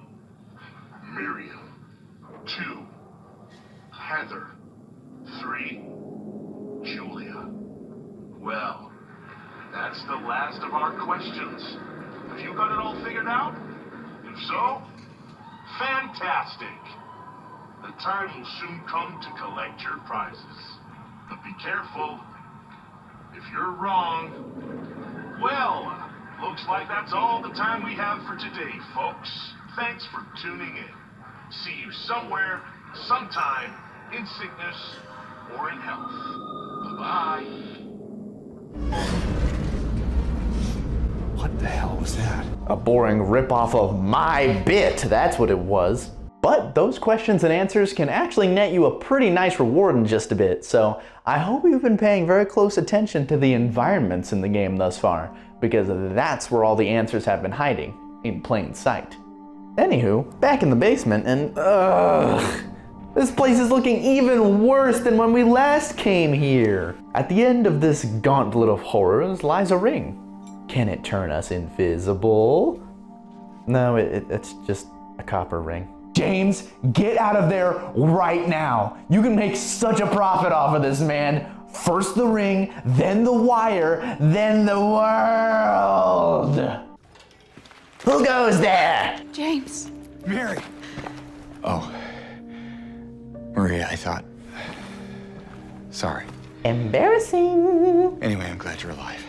B: Miriam. 2, Heather. 3, Julia. Well, that's the last of our questions. Have you got it all figured out? If so, fantastic. The time will soon come to collect your prizes. But be careful. If you're wrong, well, looks like that's all the time we have for today, folks. Thanks for tuning in. See you somewhere, sometime, in sickness or in health. Bye-bye.
E: What the hell was that?
A: A boring ripoff of my bit, that's what it was. But those questions and answers can actually net you a pretty nice reward in just a bit, so I hope you've been paying very close attention to the environments in the game thus far, because that's where all the answers have been hiding, in plain sight. Anywho, back in the basement, and this place is looking even worse than when we last came here. At the end of this gauntlet of horrors lies a ring. Can it turn us invisible? No, it's just a copper ring. James, get out of there right now. You can make such a profit off of this, man. First the ring, then the wire, then the world. Who goes there?
G: James.
E: Mary! Oh. Maria, I thought. Sorry.
A: Embarrassing.
E: Anyway, I'm glad you're alive.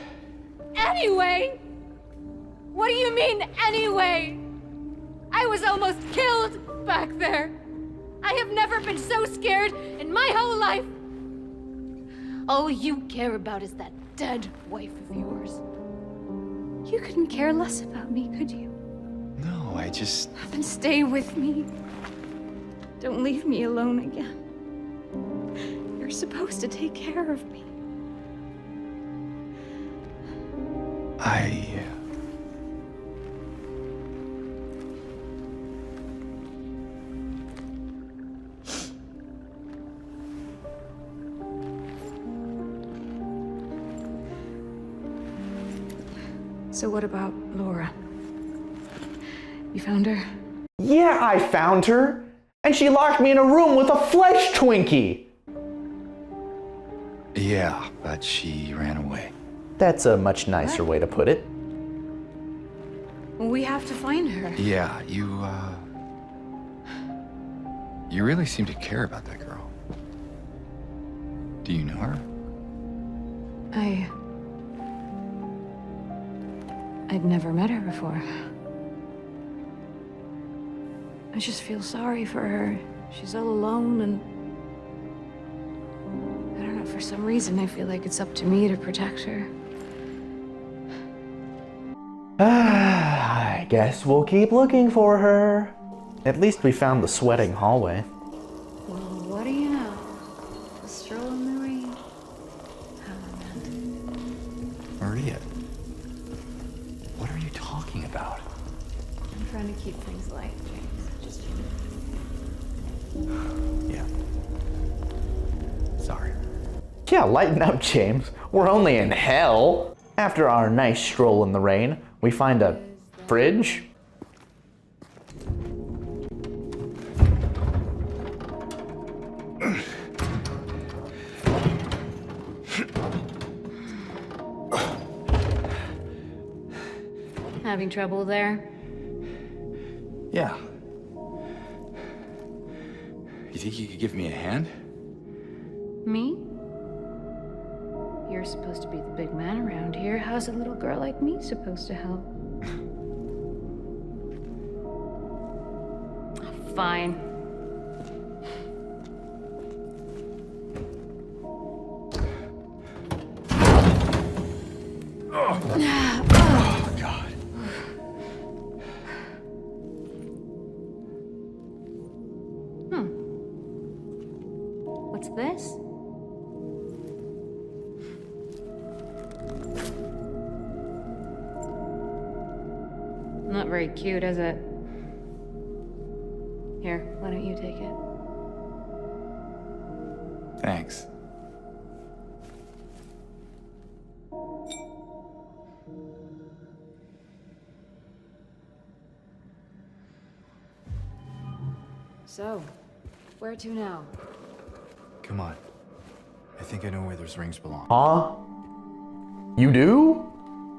D: Anyway? What do you mean, anyway? I was almost killed back there. I have never been so scared in my whole life. All you care about is that dead wife of yours. You couldn't care less about me, could you?
E: No, I just...
D: Then stay with me. Don't leave me alone again. You're supposed to take care of me. So what about Laura? You found her?
A: Yeah, I found her. And she locked me in a room with a flesh Twinkie.
E: Yeah, but she ran away.
A: That's a much nicer way to put it.
D: We have to find her.
E: Yeah, you really seem to care about that girl. Do you know her?
D: I'd never met her before. I just feel sorry for her. She's all alone and... I don't know, for some reason I feel like it's up to me to protect her.
A: I guess we'll keep looking for her. At least we found the sweating hallway.
D: Well, what do you know? A stroll in the rain. How romantic.
E: Maria, what are you talking about?
D: I'm trying to keep things light, James. Just
E: Yeah. Sorry.
A: Yeah, lighten up, James. We're only in hell. After our nice stroll in the rain, we find a fridge.
D: having trouble there?
E: Yeah. You think you could give me a hand?
D: Me? You're supposed to be the big man around here. How's a little girl like me supposed to help? Fine.
E: Oh, God.
D: What's this? Not very cute, is it? Here, why don't you take it?
E: Thanks.
D: So, where to now?
E: Come on. I think I know where those rings belong.
A: Huh? You do?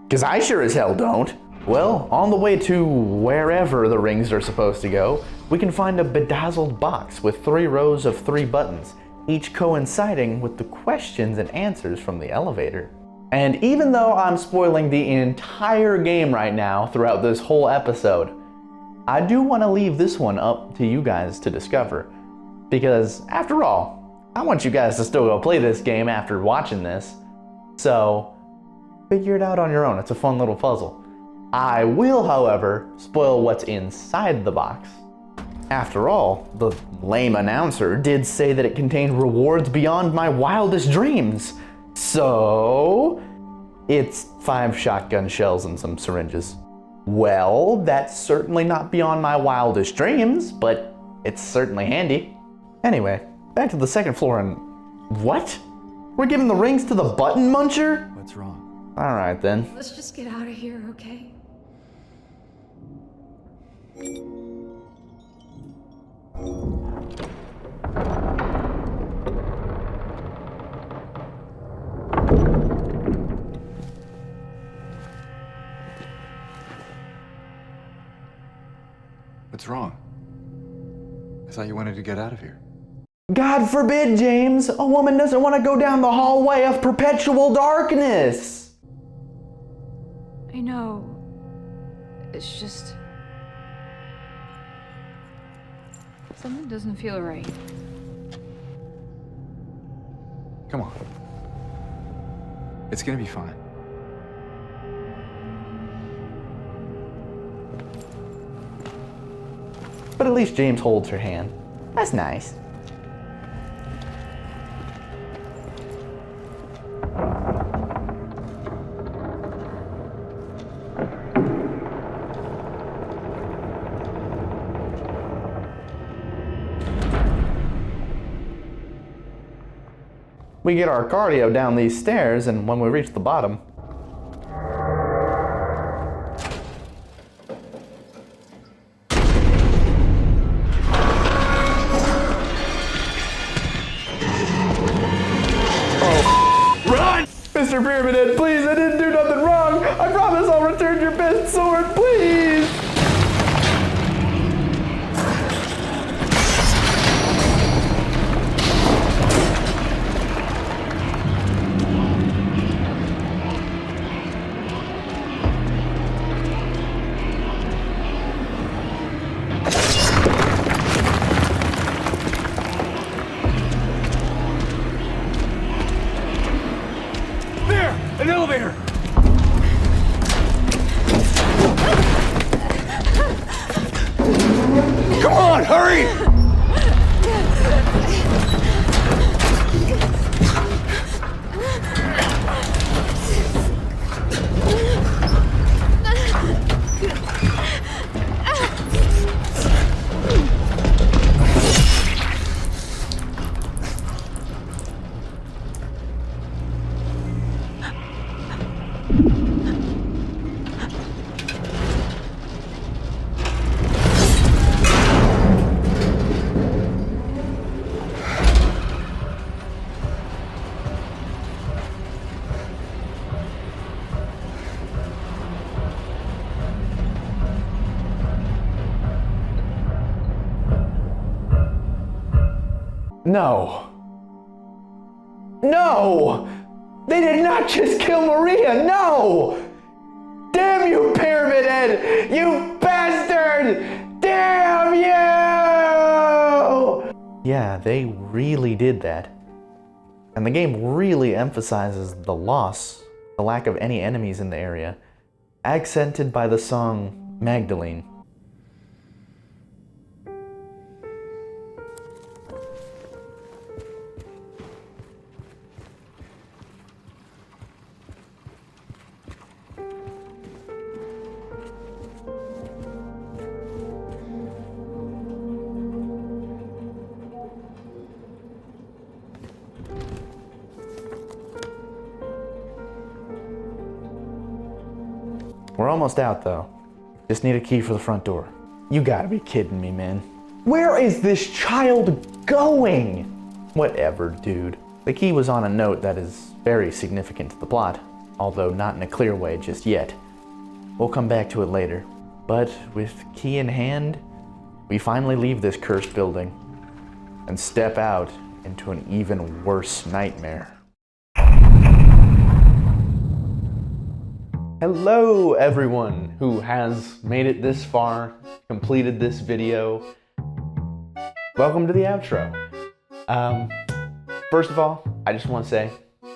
A: 'Cause I sure as hell don't. Well, on the way to wherever the rings are supposed to go, we can find a bedazzled box with 3 rows of 3 buttons, each coinciding with the questions and answers from the elevator. And even though I'm spoiling the entire game right now throughout this whole episode, I do want to leave this one up to you guys to discover. Because after all, I want you guys to still go play this game after watching this. So, figure it out on your own. It's a fun little puzzle. I will, however, spoil what's inside the box. After all, the lame announcer did say that it contained rewards beyond my wildest dreams. So, it's 5 shotgun shells and some syringes. Well, that's certainly not beyond my wildest dreams, but it's certainly handy. Anyway, back to the second floor and... What? We're giving the rings to the button muncher?
E: What's wrong?
A: Alright then.
D: Let's just get out of here, okay?
E: What's wrong? I thought you wanted to get out of here.
A: God forbid, James! A woman doesn't want to go down the hallway of perpetual darkness!
D: I know. It's just... something doesn't feel right.
E: Come on. It's gonna be fine.
A: But at least James holds her hand. That's nice. We get our cardio down these stairs, and when we reach the bottom,
I: Run!
A: Mr. Pyramid Head, please, I didn't do nothing wrong. I promise I'll return your best sword, please.
L: There! An elevator! Come on, hurry!
A: No. No! They did not just kill Maria, no! Damn you, Pyramid Head! You bastard! Damn you! Yeah, they really did that. And the game really emphasizes the loss, the lack of any enemies in the area, accented by the song Magdalene. We're almost out though. Just need a key for the front door. You gotta be kidding me, man. Where is this child going? Whatever, dude. The key was on a note that is very significant to the plot, although not in a clear way just yet. We'll come back to it later. But with key in hand, we finally leave this cursed building and step out into an even worse nightmare. Hello everyone who has made it this far, completed this video. Welcome to the outro. First of all, I just want to say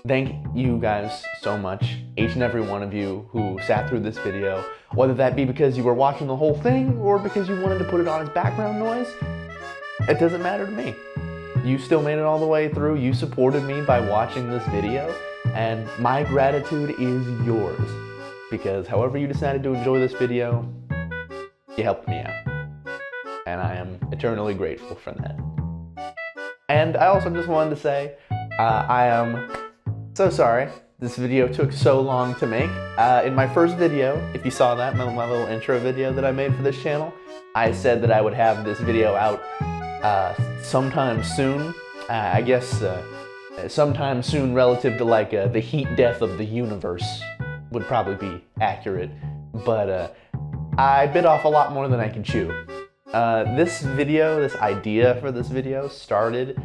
A: thank you guys so much, each and every one of you who sat through this video, whether that be because you were watching the whole thing or because you wanted to put it on as background noise. It doesn't matter to me. You still made it all the way through, you supported me by watching this video, and my gratitude is yours. Because however you decided to enjoy this video, you helped me out. And I am eternally grateful for that. And I also just wanted to say, I am so sorry this video took so long to make. In my first video, if you saw that, my little intro video that I made for this channel, I said that I would have this video out sometime soon. I guess sometime soon relative to like the heat death of the universe would probably be accurate, but I bit off a lot more than I can chew. this idea for this video started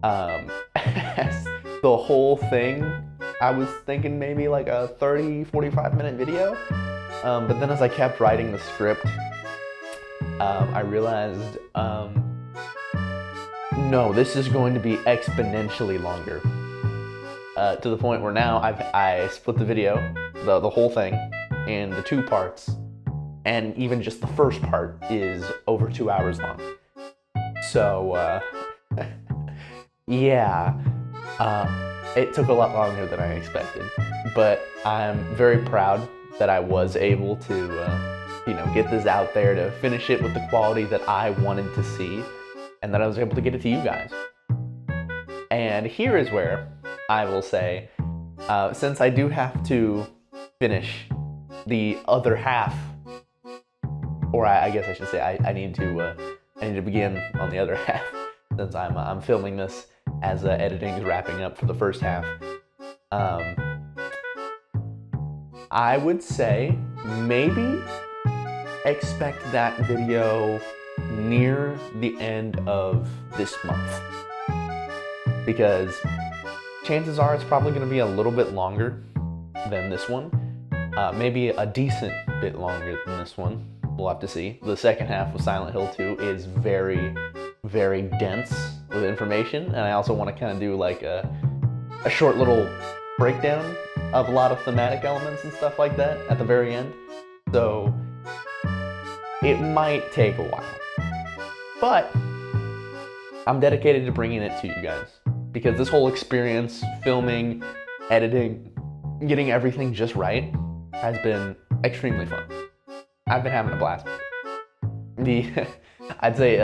A: as the whole thing. I was thinking maybe like a 30-45 minute video, but then as I kept writing the script, I realized, no, this is going to be exponentially longer. To the point where now I split the video, the whole thing, into 2 parts, and even just the first part is over 2 hours long. So, yeah, it took a lot longer than I expected, but I'm very proud that I was able to, get this out there, to finish it with the quality that I wanted to see, and that I was able to get it to you guys. And here is where I will say, since I do have to finish the other half, or I guess I should say I need to begin on the other half, since I'm filming this as editing is wrapping up for the first half. I would say maybe expect that video near the end of this month, because chances are it's probably going to be a little bit longer than this one, maybe a decent bit longer than this one. We'll have to see. The second half of Silent Hill 2 is very, very dense with information, and I also want to kind of do like a short little breakdown of a lot of thematic elements and stuff like that at the very end. So it might take a while, but I'm dedicated to bringing it to you guys, because this whole experience, filming, editing, getting everything just right, has been extremely fun. I've been having a blast. I'd say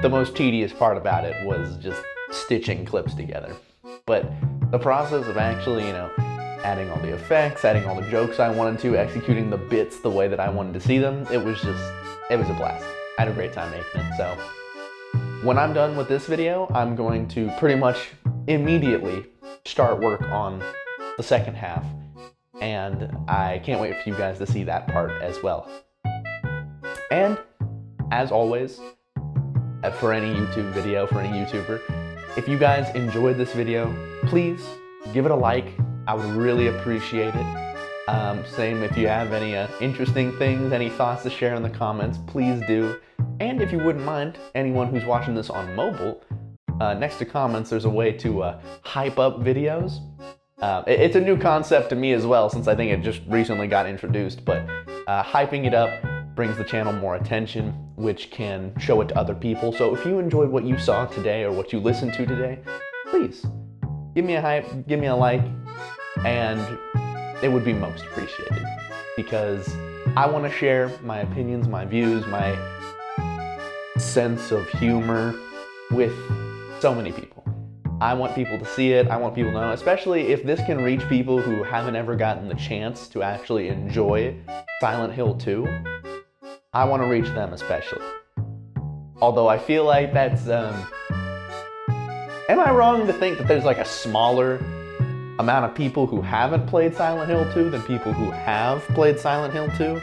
A: the most tedious part about it was just stitching clips together. But the process of actually, adding all the effects, adding all the jokes I wanted to, executing the bits the way that I wanted to see them, it was a blast. I had a great time making it. So when I'm done with this video, I'm going to pretty much immediately start work on the second half. And I can't wait for you guys to see that part as well. And as always, for any YouTube video, for any YouTuber, if you guys enjoyed this video, please give it a like. I would really appreciate it. Same if you have any interesting things, any thoughts to share in the comments, please do. And if you wouldn't mind, anyone who's watching this on mobile, next to comments there's a way to hype up videos. It's a new concept to me as well, since I think it just recently got introduced, but hyping it up brings the channel more attention, which can show it to other people. So if you enjoyed what you saw today or what you listened to today, please give me a hype, give me a like, and it would be most appreciated, because I want to share my opinions, my views, my sense of humor with so many people. I want people to see it, I want people to know, especially if this can reach people who haven't ever gotten the chance to actually enjoy Silent Hill 2. I want to reach them especially. Although I feel like that's, am I wrong to think that there's like a smaller amount of people who haven't played Silent Hill 2 than people who have played Silent Hill 2?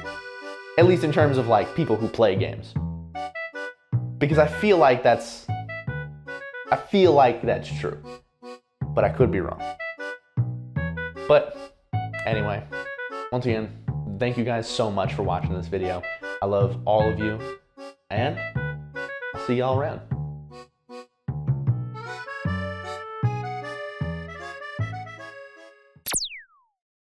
A: At least in terms of like people who play games. Because I feel like that's true, but I could be wrong. But anyway, once again, thank you guys so much for watching this video. I love all of you, and I'll see y'all around.